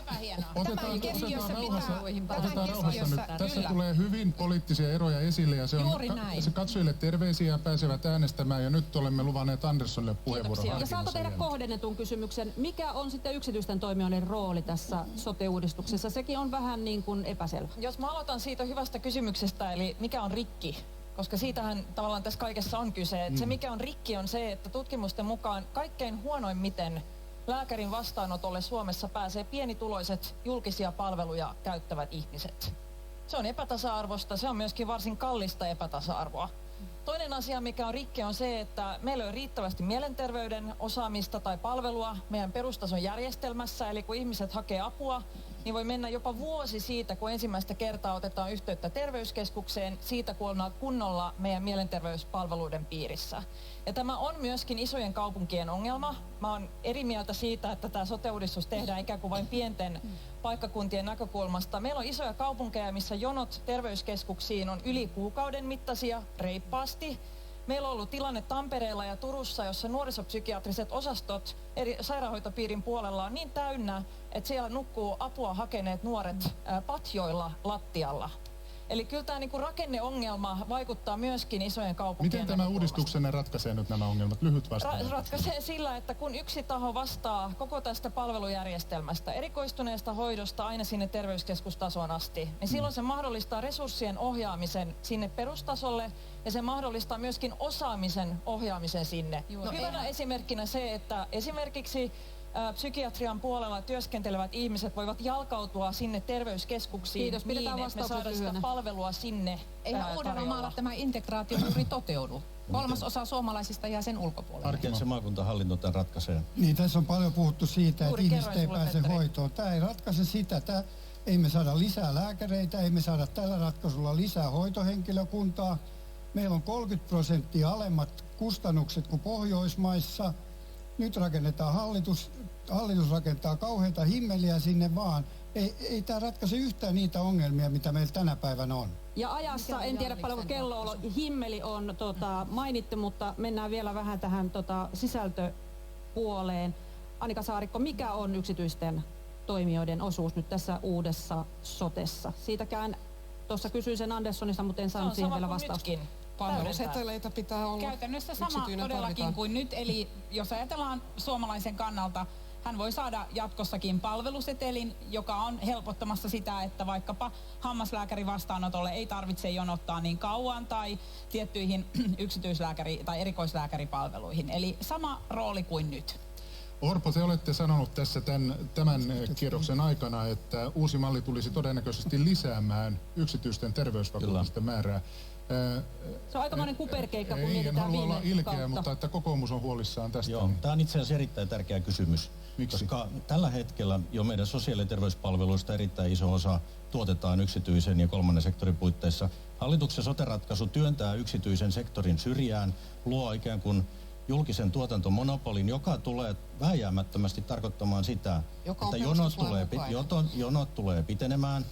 Otetaan keskiössä rauhassa, pitää- otetaan tämän rauhassa nyt. keskiössä, Tässä kyllä. tulee hyvin poliittisia eroja esille ja se on Juuri näin. se katsojille terveisiä pääsevät äänestämään ja nyt olemme luvanneet Anderssonille puheenvuoron Ja harkinnassa saanko tehdä jälkeen. kohdennetun kysymyksen? Mikä on sitten yksityisten toimijoiden rooli tässä sote-uudistuksessa? Sekin on vähän niin kuin epäselvä. Jos mä aloitan siitä hyvästä kysymyksestä, eli mikä on rikki? Koska siitähän tavallaan tässä kaikessa on kyse. Se mikä on rikki on se, että tutkimusten mukaan kaikkein huonoimmiten lääkärin vastaanotolle Suomessa pääsee pienituloiset julkisia palveluja käyttävät ihmiset. Se on epätasa-arvosta, se on myöskin varsin kallista epätasa-arvoa. Toinen asia, mikä on rikki, on se, että meillä on riittävästi mielenterveyden osaamista tai palvelua meidän perustason järjestelmässä. Eli kun ihmiset hakee apua, niin voi mennä jopa vuosi siitä, kun ensimmäistä kertaa otetaan yhteyttä terveyskeskukseen, siitä kun ollaan kunnolla meidän mielenterveyspalveluiden piirissä. Ja tämä on myöskin isojen kaupunkien ongelma. Mä oon eri mieltä siitä, että tämä sote-uudistus tehdään ikään kuin vain pienten paikkakuntien näkökulmasta. Meillä on isoja kaupunkeja, missä jonot terveyskeskuksiin on yli kuukauden mittaisia reippaasti. Meillä on ollut tilanne Tampereella ja Turussa, jossa nuorisopsykiatriset osastot eri sairaanhoitopiirin puolella on niin täynnä, että siellä nukkuu apua hakeneet nuoret patjoilla lattialla. Eli kyllä tämä niinku rakenneongelma vaikuttaa myöskin isojen kaupunkien Miten tämä näkökulmasta. uudistuksenne ratkaisee nyt nämä ongelmat? Lyhyt vastaus. Ratkaisee sillä, että kun yksi taho vastaa koko tästä palvelujärjestelmästä, erikoistuneesta hoidosta aina sinne terveyskeskustasoon asti, niin silloin se mahdollistaa resurssien ohjaamisen sinne perustasolle ja se mahdollistaa myöskin osaamisen ohjaamisen sinne. Hyvänä esimerkkinä se, että esimerkiksi psykiatrian puolella työskentelevät ihmiset voivat jalkautua sinne terveyskeskuksiin Kiitos, pidetään niin, että me vastaukset saadaan sitä lyhyenä. palvelua sinne Eihän Uudellamaalla tarjolla. tämä integraatio juuri toteudu. 1/3 suomalaisista jää sen ulkopuolelle. Miten se maakuntahallinto tämän ratkaisee? Niin, tässä on paljon puhuttu siitä, Juuri että ihmiset kerroin ei sulle, pääse Petteri. hoitoon. Tämä ei ratkaise sitä. Ei me saada lisää lääkäreitä, ei me saada tällä ratkaisulla lisää hoitohenkilökuntaa. Meillä on 30% alemmat kustannukset kuin Pohjoismaissa. Nyt rakennetaan hallitus rakentaa kauheita himmeliä sinne vaan. Ei tämä ratkaise yhtään niitä ongelmia, mitä meillä tänä päivänä on. Ja ajassa, en tiedä paljonko kello on, himmeli on mainittu, mutta mennään vielä vähän tähän sisältöpuoleen. Annika Saarikko, mikä on yksityisten toimijoiden osuus nyt tässä uudessa sotessa? Siitäkään Tuossa kysyin sen Anderssonista, mutta en saanut siihen vielä vastausta. Palveluseteleitä pitää olla. Käytännössä sama Yksityinen todellakin tarvitaan. kuin nyt, eli jos ajatellaan suomalaisen kannalta, hän voi saada jatkossakin palvelusetelin, joka on helpottamassa sitä, että vaikkapa hammaslääkärin vastaanotolle ei tarvitse jonottaa niin kauan tai tiettyihin yksityislääkäri- tai erikoislääkäripalveluihin. Eli sama rooli kuin nyt. Orpo, te olette sanonut tässä tämän kierroksen aikana, että uusi malli tulisi todennäköisesti lisäämään yksityisten terveysvakuutusten määrää. Se on aikamoinen kuperkeikka, kun En mietitään halua olla viime ilkeä, kautta. mutta että kokoomus on huolissaan tästä. Joo, tämä on itse asiassa erittäin tärkeä kysymys. Miksi? Koska tällä hetkellä jo meidän sosiaali- ja terveyspalveluista erittäin iso osa tuotetaan yksityisen ja kolmannen sektorin puitteissa. Hallituksen sote-ratkaisu työntää yksityisen sektorin syrjään, luo ikään kuin julkisen tuotantomonopolin, joka tulee vääjäämättömästi tarkoittamaan sitä, Joka on että jonot tulee pitenemään,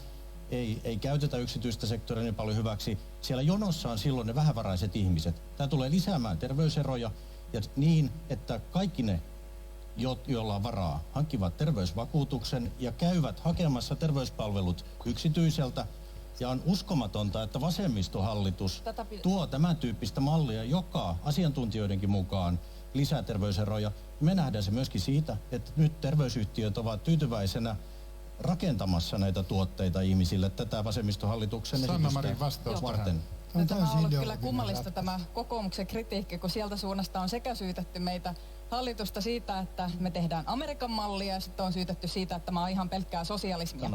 ei käytetä yksityistä sektoria niin paljon hyväksi. Siellä jonossa on silloin ne vähävaraiset ihmiset. Tämä tulee lisäämään terveyseroja ja niin, että kaikki ne, joilla on varaa, hankkivat terveysvakuutuksen ja käyvät hakemassa terveyspalvelut yksityiseltä. Ja on uskomatonta, että vasemmistohallitus tuo tämän tyyppistä mallia, joka asiantuntijoidenkin mukaan lisää terveyseroja. Me nähdään se myöskin siitä, että nyt terveysyhtiöt ovat tyytyväisenä rakentamassa näitä tuotteita ihmisille tätä vasemmistohallituksen Sanna-Marin vastaus varten. Tämä on ollut kyllä kummallista tämä kokoomuksen kritiikki, kun sieltä suunnasta on sekä syytetty meitä hallitusta siitä, että me tehdään Amerikan mallia ja sitten on syytetty siitä, että tämä on ihan pelkkää sosialismia.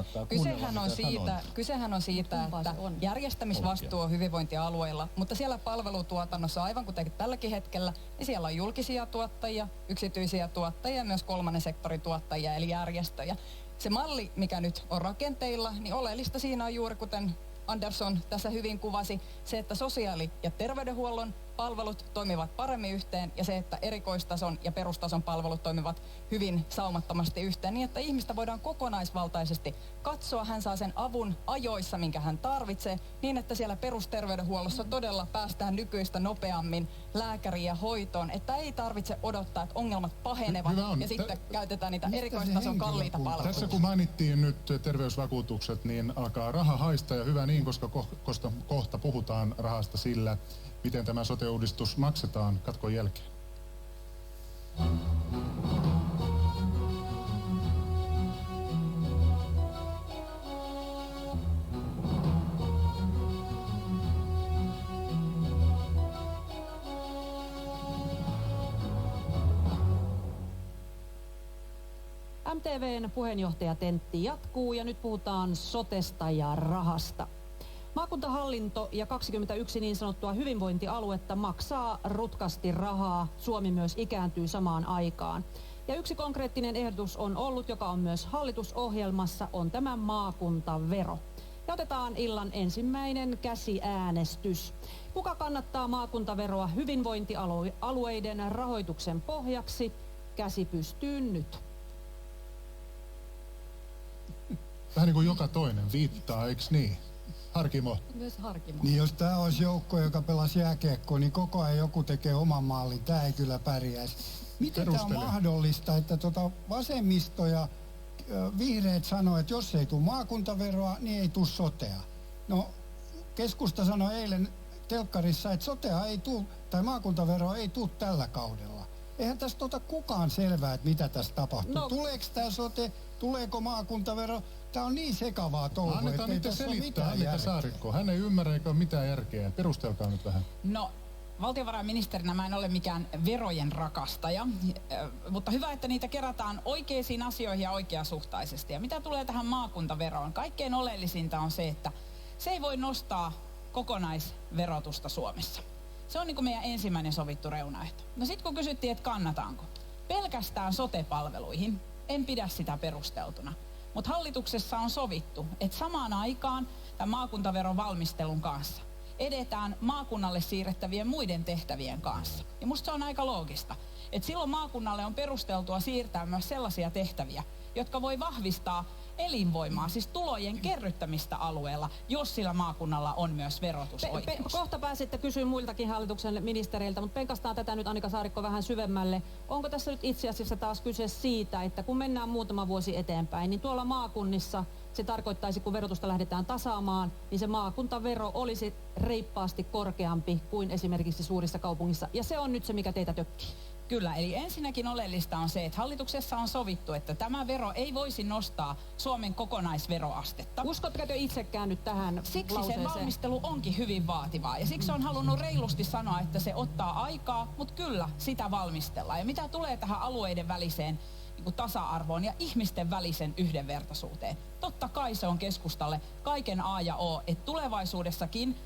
Kysehän on siitä, että järjestämisvastuu on hyvinvointialueilla, mutta siellä palvelutuotannossa, aivan kuten tälläkin hetkellä, niin siellä on julkisia tuottajia, yksityisiä tuottajia ja myös kolmannen sektorin tuottajia eli järjestöjä. Se malli, mikä nyt on rakenteilla, niin oleellista siinä on juuri kuten Andersson tässä hyvin kuvasi, se, että sosiaali- ja terveydenhuollon palvelut toimivat paremmin yhteen ja se, että erikoistason ja perustason palvelut toimivat hyvin saumattomasti yhteen niin, että ihmistä voidaan kokonaisvaltaisesti katsoa. Hän saa sen avun ajoissa, minkä hän tarvitsee, niin että siellä perusterveydenhuollossa todella päästään nykyistä nopeammin lääkäriin ja hoitoon, että ei tarvitse odottaa, että ongelmat pahenevat ja sitten käytetään niitä erikoistason kalliita palveluita. Tässä kun mainittiin nyt terveysvakuutukset, niin alkaa raha haista ja hyvä niin, koska kohta puhutaan rahasta sillä, miten tämä sote-uudistus maksetaan katkon jälkeen. MTV:n puheenjohtajatentti jatkuu ja nyt puhutaan sotesta ja rahasta. Maakuntahallinto ja 21 niin sanottua hyvinvointialuetta maksaa rutkasti rahaa. Suomi myös ikääntyy samaan aikaan. Ja yksi konkreettinen ehdotus on ollut, joka on myös hallitusohjelmassa, on tämä maakuntavero. Ja otetaan illan ensimmäinen käsiäänestys. Kuka kannattaa maakuntaveroa hyvinvointialueiden rahoituksen pohjaksi? Käsi pystyyn nyt. Vähän niin kuin joka toinen viittaa, eikö niin? Harkimo. Myös Harkimo. Niin jos tämä olisi joukko, joka pelasi jääkiekkoa, niin koko ajan joku tekee oman maalin. Tämä ei kyllä pärjäisi. Miten tämä on mahdollista, että vasemmisto ja vihreät sanoo, että jos ei tule maakuntaveroa, niin ei tule sotea. No, keskusta sanoi eilen telkkarissa, että sotea ei tule, tai maakuntaveroa ei tule tällä kaudella. Eihän tästä kukaan selvää, että mitä tässä tapahtuu. No. Tuleeko tämä sote, tuleeko maakuntavero? Tämä on niin sekavaa touhua, annetaan että ei niitä tässä ole selittää, mitään järkeä. Saarikko. Hän ei ymmärrä eikä ole mitään järkeä. Perustelkaa nyt vähän. No, valtiovarainministerinä mä en ole mikään verojen rakastaja, mutta hyvä, että niitä kerätään oikeisiin asioihin ja oikeasuhtaisesti. Ja mitä tulee tähän maakuntaveroon, kaikkein oleellisinta on se, että se ei voi nostaa kokonaisverotusta Suomessa. Se on niin kuin meidän ensimmäinen sovittu reunaehto. No sit kun kysyttiin, että kannataanko, pelkästään sote-palveluihin, en pidä sitä perusteltuna. Mutta hallituksessa on sovittu, että samaan aikaan tämän maakuntaveron valmistelun kanssa edetään maakunnalle siirrettävien muiden tehtävien kanssa. Ja musta se on aika loogista, että silloin maakunnalle on perusteltua siirtää myös sellaisia tehtäviä, jotka voi vahvistaa elinvoimaa, siis tulojen kerryttämistä alueella, jos sillä maakunnalla on myös verotusoikeus. Kohta pääsitte kysyä muiltakin hallituksen ministereiltä, mutta penkastaan tätä nyt Annika Saarikko vähän syvemmälle. Onko tässä nyt itse asiassa taas kyse siitä, että kun mennään muutama vuosi eteenpäin, niin tuolla maakunnissa Se tarkoittaisi, kun verotusta lähdetään tasaamaan, niin se maakuntavero olisi reippaasti korkeampi kuin esimerkiksi suurissa kaupungissa. Ja se on nyt se, mikä teitä tökkii. Kyllä, eli ensinnäkin oleellista on se, että hallituksessa on sovittu, että tämä vero ei voisi nostaa Suomen kokonaisveroastetta. Uskotteko itsekään nyt tähän Siksi lauseeseen? sen valmistelu onkin hyvin vaativaa ja siksi on halunnut reilusti sanoa, että se ottaa aikaa, mutta kyllä sitä valmistellaan. Ja mitä tulee tähän alueiden väliseen tasa-arvoon ja ihmisten välisen yhdenvertaisuuteen, totta kai se on keskustalle kaiken A ja O, että tulevaisuudessakin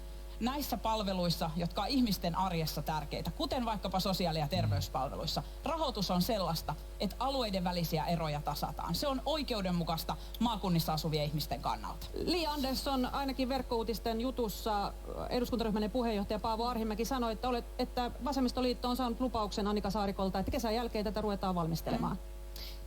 näissä palveluissa, jotka on ihmisten arjessa tärkeitä, kuten vaikkapa sosiaali- ja terveyspalveluissa, rahoitus on sellaista, että alueiden välisiä eroja tasataan. Se on oikeudenmukaista maakunnissa asuvien ihmisten kannalta. Li Andersson, ainakin Verkkouutisten jutussa eduskuntaryhmän puheenjohtaja Paavo Arhimäki sanoi, että Vasemmistoliitto on saanut lupauksen Annika Saarikolta, että kesän jälkeen tätä ruvetaan valmistelemaan.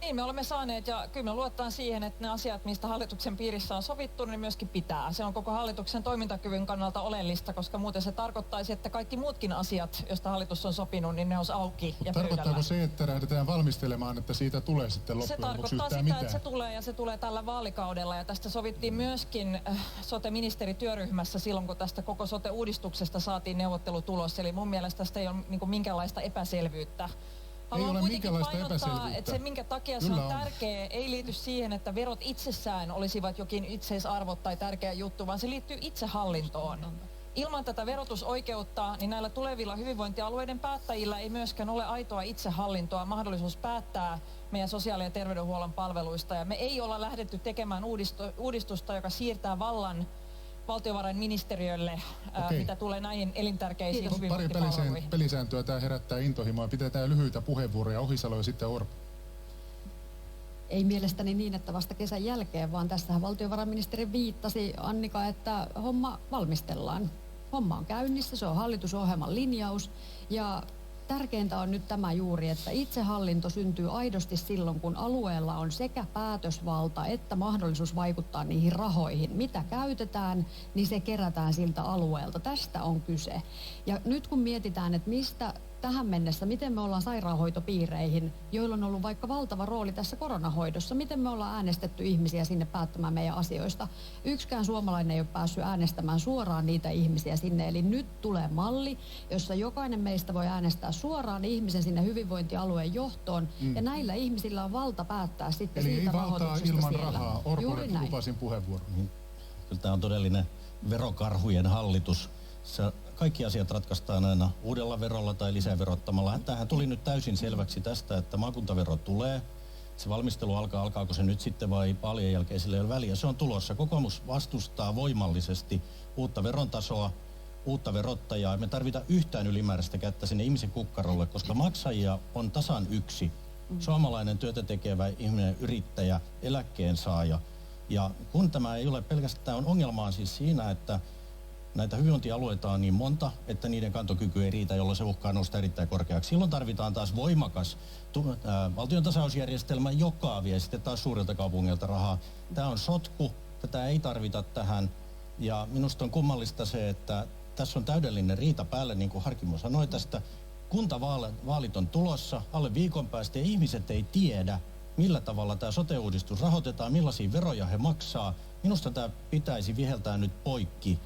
Niin, me olemme saaneet ja kyllä me luotetaan siihen, että ne asiat, mistä hallituksen piirissä on sovittu, niin myöskin pitää. Se on koko hallituksen toimintakyvyn kannalta oleellista, koska muuten se tarkoittaisi, että kaikki muutkin asiat, joista hallitus on sopinut, niin ne olisi auki ja Tarkoittaako pöydällä. se, että lähdetään valmistelemaan, että siitä tulee sitten Se loppujen lopuksi tarkoittaa yhtään sitä, mitään? että se tulee ja se tulee tällä vaalikaudella ja tästä sovittiin myöskin sote-ministerityöryhmässä silloin, kun tästä koko sote-uudistuksesta saatiin neuvottelutulos. Eli mun mielestä tästä ei ole minkäänlaista epäselvyyttä. Haluan ole kuitenkin minkäänlaista painottaa, epäselvyyttä. että se minkä takia Kyllä se on on. tärkeä, ei liity siihen, että verot itsessään olisivat jokin itseisarvot tai tärkeä juttu, vaan se liittyy itsehallintoon. Ilman tätä verotusoikeutta, niin näillä tulevilla hyvinvointialueiden päättäjillä ei myöskään ole aitoa itsehallintoa, mahdollisuus päättää meidän sosiaali- ja terveydenhuollon palveluista. Ja me ei olla lähdetty tekemään uudistusta, joka siirtää vallan valtiovarainministeriölle, mitä tulee näihin elintärkeisiin Pari hyvinvointipalveluihin. pelisääntöä tämä herättää intohimoa. Pidetään lyhyitä puheenvuoroja. Ohisalo ja sitten Orpo. Ei mielestäni niin, että vasta kesän jälkeen, vaan tässähän valtiovarainministeri viittasi, Annika, että homma valmistellaan. Homma on käynnissä, se on hallitusohjelman linjaus ja tärkeintä on nyt tämä juuri, että itsehallinto syntyy aidosti silloin, kun alueella on sekä päätösvalta että mahdollisuus vaikuttaa niihin rahoihin. Mitä käytetään, niin se kerätään siltä alueelta. Tästä on kyse. Ja nyt kun mietitään, että mistä tähän mennessä, miten me ollaan sairaanhoitopiireihin, joilla on ollut vaikka valtava rooli tässä koronahoidossa, miten me ollaan äänestetty ihmisiä sinne päättämään meidän asioista. Yksikään suomalainen ei ole päässyt äänestämään suoraan niitä ihmisiä sinne, eli nyt tulee malli, jossa jokainen meistä voi äänestää suoraan ihmisen sinne hyvinvointialueen johtoon, ja näillä ihmisillä on valta päättää sitten Eli siitä ei valtaa rahoituksesta ilman siellä. rahaa. Orpolle Juuri näin. lupasin puheenvuoron. Kyllä tämä on todellinen verokarhujen hallitus. Kaikki asiat ratkaistaan aina uudella verolla tai lisäverottamalla. Tämähän tuli nyt täysin selväksi tästä, että maakuntavero tulee. Se valmistelu alkaako se nyt sitten vai vaalien jälkeen, sillä ei ole väliä. Se on tulossa. Kokoomus vastustaa voimallisesti uutta verontasoa, uutta verottajaa. Me tarvitaan yhtään ylimääräistä kättä sinne ihmisen kukkarolle, koska maksajia on tasan yksi. Suomalainen työtä tekevä ihminen, yrittäjä, eläkkeensaaja. Ja kun tämä ei ole pelkästään, on ongelmaa siis siinä, että näitä hyvinvointialueita on niin monta, että niiden kantokyky ei riitä, jolloin se uhkaa nousta erittäin korkeaksi. Silloin tarvitaan taas voimakas valtion tasausjärjestelmä, joka vie sitten taas suurilta kaupungilta rahaa. Tämä on sotku, tätä ei tarvita tähän. Ja minusta on kummallista se, että tässä on täydellinen riita päälle, niin kuin Harkimo sanoi tästä. Kuntavaalit on tulossa alle viikon päästä ja ihmiset ei tiedä, millä tavalla tämä sote-uudistus rahoitetaan, millaisia veroja he maksaa. Minusta tämä pitäisi viheltää nyt poikki.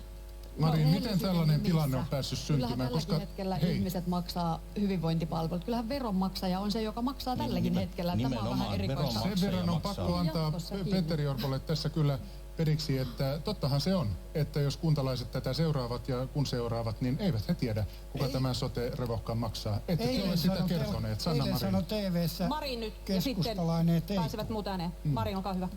Marin, miten Helsingin tällainen nimissä. tilanne on päässyt syntymään? Kyllähän tälläkin hetkellä ihmiset maksaa hyvinvointipalvelut. Kyllähän veronmaksaja on se, joka maksaa tälläkin hetkellä. Tämä on vähän erikoista. Sen verran on pakko antaa Petteri Orpolle tässä kyllä periksi, että tottahan se on, että jos kuntalaiset tätä seuraavat ja kun seuraavat, niin eivät he tiedä, kuka tämä sote-revohkan maksaa. Ette te ole sitä kertoneet, Sanna Eilen sanoi Marin. TV:ssä Marin nyt ja sitten keskustalainen, että ei pääsevät muut ääneen. Marin, olkaa hyvä.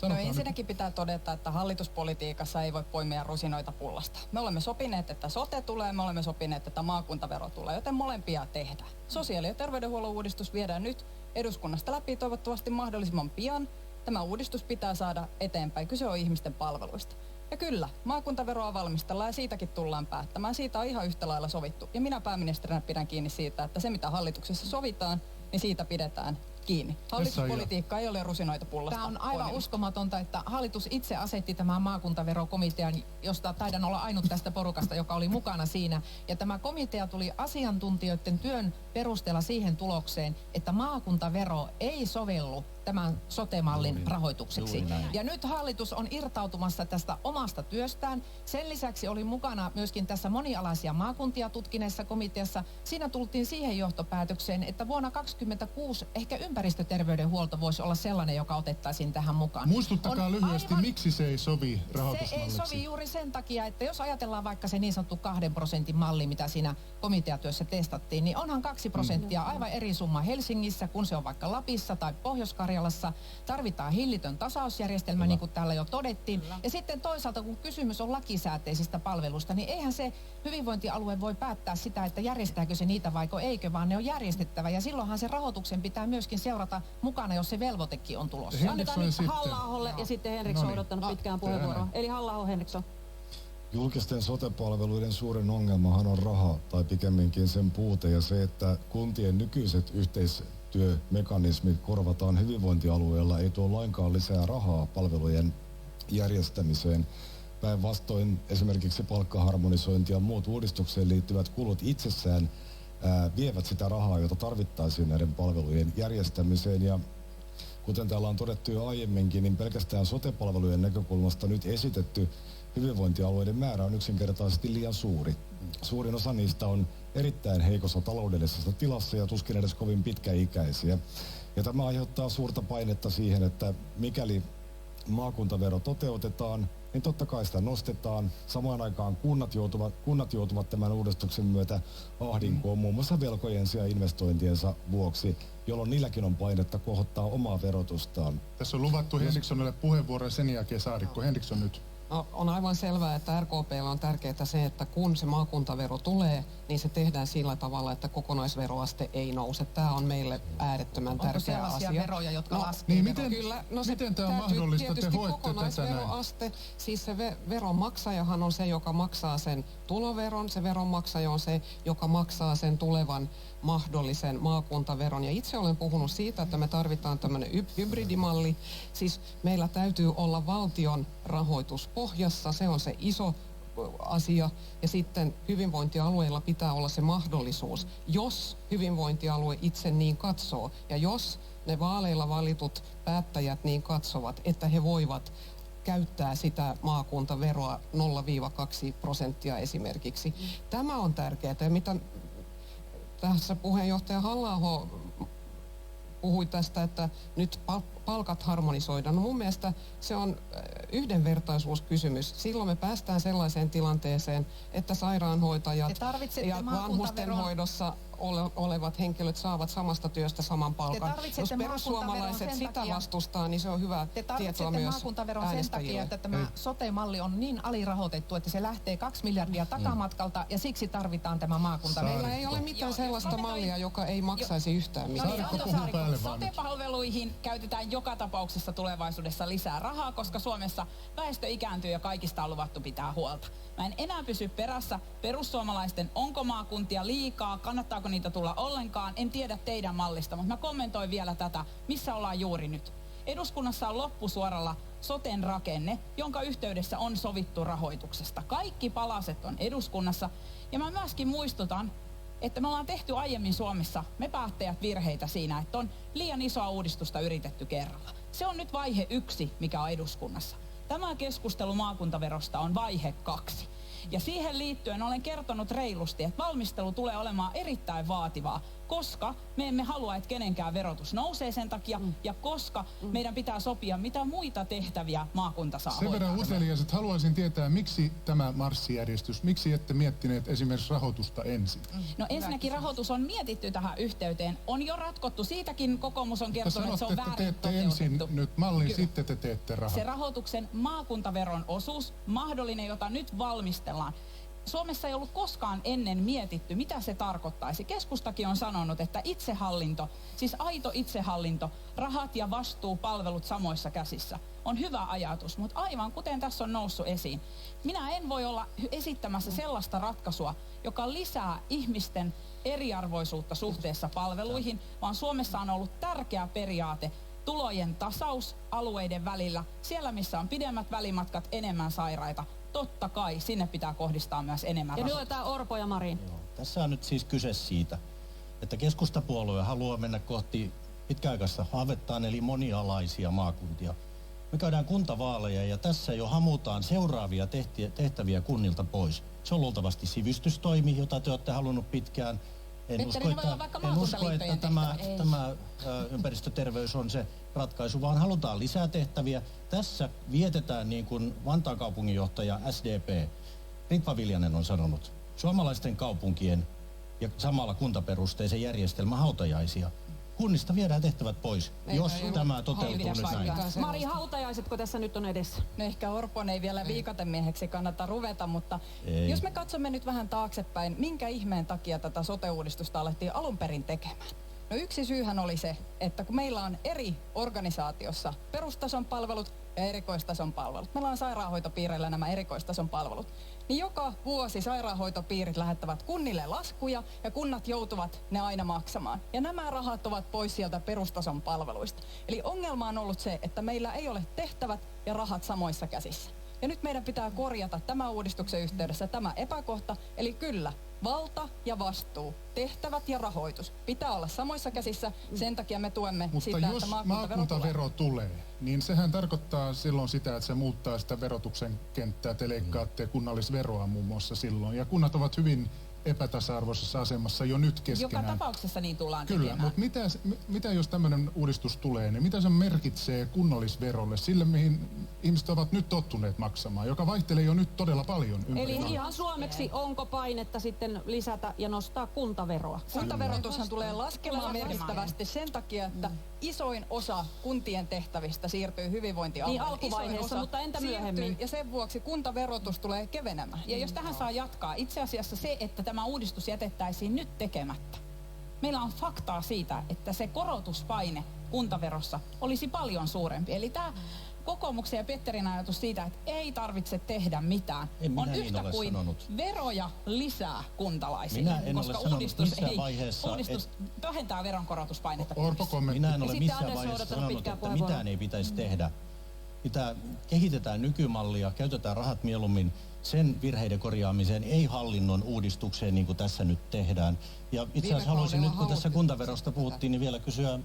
No ensinnäkin pitää todeta, että hallituspolitiikassa ei voi poimia rusinoita pullasta. Me olemme sopineet, että sote tulee, me olemme sopineet, että maakuntavero tulee, joten molempia tehdään. Sosiaali- ja terveydenhuollon uudistus viedään nyt eduskunnasta läpi toivottavasti mahdollisimman pian. Tämä uudistus pitää saada eteenpäin. Kyse on ihmisten palveluista. Ja kyllä, maakuntaveroa valmistellaan ja siitäkin tullaan päättämään. Siitä on ihan yhtä lailla sovittu. Ja minä pääministerinä pidän kiinni siitä, että se mitä hallituksessa sovitaan, niin siitä pidetään kiinni. Hallituspolitiikka ei ole rusinoita pullasta. Tämä on aivan uskomatonta, että hallitus itse asetti tämän maakuntaverokomitean, josta taidan olla ainut tästä porukasta, joka oli mukana siinä. Ja tämä komitea tuli asiantuntijoiden työn perusteella siihen tulokseen, että maakuntavero ei sovellu tämän sote-mallin rahoitukseksi. Ja nyt hallitus on irtautumassa tästä omasta työstään. Sen lisäksi oli mukana myöskin tässä monialaisia maakuntia tutkineessa komiteassa. Siinä tultiin siihen johtopäätökseen, että vuonna 2026 ehkä ympäristöterveydenhuolto voisi olla sellainen, joka otettaisiin tähän mukaan. Muistuttakaa lyhyesti, miksi se ei sovi rahoitusmalliksi? Se ei sovi juuri sen takia, että jos ajatellaan vaikka se niin sanottu 2% malli, mitä siinä komiteatyössä testattiin, niin onhan 2% aivan eri summa Helsingissä, kun se on vaikka Lapissa tai Pohjois-Karjalassa. Tarvitaan hillitön tasausjärjestelmä, niin kuin täällä jo todettiin. Ja sitten toisaalta, kun kysymys on lakisääteisistä palveluista, niin eihän se hyvinvointialue voi päättää sitä, että järjestääkö se niitä vaiko eikö, vaan ne on järjestettävä. Ja silloinhan se rahoituksen pitää myöskin seurata mukana, jos se velvoitekin on tulossa. Annetaan nyt Halla-aholle ja sitten Henriksson on odottanut pitkään puheenvuoroa. Eli Halla-aho, Henriksson. Julkisten sote-palveluiden suurin ongelmahan on raha, tai pikemminkin sen puute, ja se, että kuntien nykyiset yhteistyömekanismit korvataan hyvinvointialueella, ei tuo lainkaan lisää rahaa palvelujen järjestämiseen. Päinvastoin esimerkiksi palkkaharmonisointi ja muut uudistukseen liittyvät kulut itsessään vievät sitä rahaa, jota tarvittaisiin näiden palvelujen järjestämiseen. Ja kuten täällä on todettu jo aiemminkin, niin pelkästään sote-palvelujen näkökulmasta nyt esitetty hyvinvointialueiden määrä on yksinkertaisesti liian suuri. Suurin osa niistä on erittäin heikossa taloudellisessa tilassa ja tuskin edes kovin pitkäikäisiä. Ja tämä aiheuttaa suurta painetta siihen, että mikäli maakuntavero toteutetaan, niin totta kai sitä nostetaan. Samaan aikaan kunnat joutuvat tämän uudistuksen myötä ahdinkoon muun muassa velkojensa ja investointiensa vuoksi, jolloin niilläkin on painetta kohottaa omaa verotustaan. Tässä on luvattu Henrikssonille puheenvuoro ja sen jälkeen Saarikko. Henriksson nyt. No, on aivan selvää, että RKP:llä on tärkeää se, että kun se maakuntavero tulee, niin se tehdään sillä tavalla, että kokonaisveroaste ei nouse. Tämä on meille äärettömän tärkeä asia. Onko sellaisia veroja, jotka laskee? Niin miten tämä on mahdollista? Te hoitte tätä näin. Siis se veronmaksajahan on se, joka maksaa sen tuloveron. Se veronmaksaja on se, joka maksaa sen tulevan mahdollisen maakuntaveron. Ja itse olen puhunut siitä, että me tarvitaan tämmöinen hybridimalli. Siis meillä täytyy olla valtion rahoitus pohjassa, se on se iso asia. Ja sitten hyvinvointialueilla pitää olla se mahdollisuus, jos hyvinvointialue itse niin katsoo ja jos ne vaaleilla valitut päättäjät niin katsovat, että he voivat käyttää sitä maakuntaveroa 0-2% esimerkiksi. Tämä on tärkeää. Ja mitä tässä puheenjohtaja Halla-aho puhui tästä, että nyt palkat harmonisoidaan. No mun mielestä se on yhdenvertaisuuskysymys. Silloin me päästään sellaiseen tilanteeseen, että sairaanhoitajat ja vanhustenhoidossa olevat henkilöt saavat samasta työstä saman palkan. Jos perussuomalaiset sitä vastustaa, niin se on hyvä tietoa myös äänestäjille. Te tarvitsette maakuntaveron sen takia, että tämä sote-malli on niin alirahoitettu, että se lähtee 2 miljardia takamatkalta ja siksi tarvitaan tämä maakuntavero. Meillä ei ole mitään sellaista mallia, joka ei maksaisi yhtään mitään. Sote-palveluihin käytetään joka tapauksessa tulevaisuudessa lisää rahaa, koska Suomessa väestö ikääntyy ja kaikista on luvattu pitää huolta. Mä en enää pysy perässä perussuomalaisten, onko maakuntia liikaa, kannattaako niitä tulla ollenkaan, en tiedä teidän mallista, mutta mä kommentoin vielä tätä, missä ollaan juuri nyt. Eduskunnassa on loppusuoralla soten rakenne, jonka yhteydessä on sovittu rahoituksesta. Kaikki palaset on eduskunnassa ja mä myöskin muistutan, että me ollaan tehty aiemmin Suomessa, me päättäjät, virheitä siinä, että on liian isoa uudistusta yritetty kerralla. Se on nyt vaihe 1, mikä on eduskunnassa. Tämä keskustelu maakuntaverosta on vaihe 2. Ja siihen liittyen olen kertonut reilusti, että valmistelu tulee olemaan erittäin vaativaa, koska me emme halua, että kenenkään verotus nousee sen takia, ja koska meidän pitää sopia, mitä muita tehtäviä maakunta saa Sen verran utelias, että haluaisin tietää, miksi tämä marssijärjestys, miksi ette miettineet esimerkiksi rahoitusta ensin? No ensinnäkin rahoitus on mietitty tähän yhteyteen, on jo ratkottu, siitäkin kokoomus on kertonut, että se on väärin toteutettu. Te teette ensin nyt mallin, sitten te teette rahaa. Se rahoituksen maakuntaveron osuus, mahdollinen, jota nyt valmistellaan. Suomessa ei ollut koskaan ennen mietitty, mitä se tarkoittaisi. Keskustakin on sanonut, että itsehallinto, siis aito itsehallinto, rahat ja vastuu, palvelut samoissa käsissä, on hyvä ajatus. Mutta aivan kuten tässä on noussut esiin, minä en voi olla esittämässä sellaista ratkaisua, joka lisää ihmisten eriarvoisuutta suhteessa palveluihin, vaan Suomessa on ollut tärkeä periaate tulojen tasaus alueiden välillä. Siellä, missä on pidemmät välimatkat, enemmän sairaita. Totta kai, sinne pitää kohdistaa myös enemmän rahaa. Ja nyt otetaan Orpo ja Marin. Tässä on nyt siis kyse siitä, että keskustapuolue haluaa mennä kohti pitkäaikaista haavettaan, eli monialaisia maakuntia. Me käydään kuntavaaleja ja tässä jo hamutaan seuraavia tehtäviä kunnilta pois. Se on luultavasti sivistystoimi, jota te olette halunnut pitkään. En usko, että tämä ympäristöterveys on se ratkaisu, vaan halutaan lisää tehtäviä. Tässä vietetään, niin kuin Vantaan kaupunginjohtaja SDP Ritva Viljanen on sanonut, suomalaisten kaupunkien ja samalla kuntaperusteisen järjestelmän hautajaisia. Kunnista viedään tehtävät pois, jos tämä toteutuu nyt näin. Mari, hautajaisetko tässä nyt on edessä? No ehkä Orpon ei vielä viikatemieheksi kannata ruveta, mutta jos me katsomme nyt vähän taaksepäin, minkä ihmeen takia tätä sote-uudistusta alettiin alun perin tekemään? No yksi syyhän oli se, että kun meillä on eri organisaatiossa perustason palvelut ja erikoistason palvelut. Meillä on sairaanhoitopiireillä nämä erikoistason palvelut. Niin joka vuosi sairaanhoitopiirit lähettävät kunnille laskuja ja kunnat joutuvat ne aina maksamaan. Ja nämä rahat ovat pois sieltä perustason palveluista. Eli ongelma on ollut se, että meillä ei ole tehtävät ja rahat samoissa käsissä. Ja nyt meidän pitää korjata tämän uudistuksen yhteydessä tämä epäkohta. Eli kyllä, valta ja vastuu, tehtävät ja rahoitus pitää olla samoissa käsissä. Sen takia me tuemme mutta sitä, jos että maakuntavero tulee, niin sehän tarkoittaa silloin sitä, että se muuttaa sitä verotuksen kenttää. Te leikkaatte kunnallisveroa muun muassa silloin. Ja kunnat ovat hyvin epätasa-arvoisessa asemassa jo nyt keskenään. Joka tapauksessa niin tullaan Kyllä, tekemään. mutta mitä jos tämmöinen uudistus tulee, niin mitä se merkitsee kunnallisverolle, sille mihin ihmiset ovat nyt tottuneet maksamaan, joka vaihtelee jo nyt todella paljon ympäri Eli maata. ihan suomeksi, onko painetta sitten lisätä ja nostaa kuntaveroa? Kuntaverotushan tulee laskemaan merkittävästi sen takia, että isoin osa kuntien tehtävistä siirtyy hyvinvointialueille. Niin alkuvaiheessa, mutta entä myöhemmin? Ja sen vuoksi kuntaverotus tulee kevenemään. Ja jos tähän saa jatkaa, itse asiassa se, että tämä uudistus jätettäisiin nyt tekemättä. Meillä on faktaa siitä, että se korotuspaine kuntaverossa olisi paljon suurempi. Eli tämä kokoomuksen ja Petterin ajatus siitä, että ei tarvitse tehdä mitään, on yhtä kuin veroja lisää kuntalaisille, koska uudistus vähentää veronkorotuspainetta. Minä en ole missään vaiheessa sanonut, että mitään ei pitäisi tehdä. Kehitetään nykymallia, käytetään rahat mieluummin sen virheiden korjaamiseen, ei hallinnon uudistukseen niin kuin tässä nyt tehdään. Ja itse asiassa haluaisin nyt, kun tässä kuntaverosta puhuttiin, niin vielä kysyä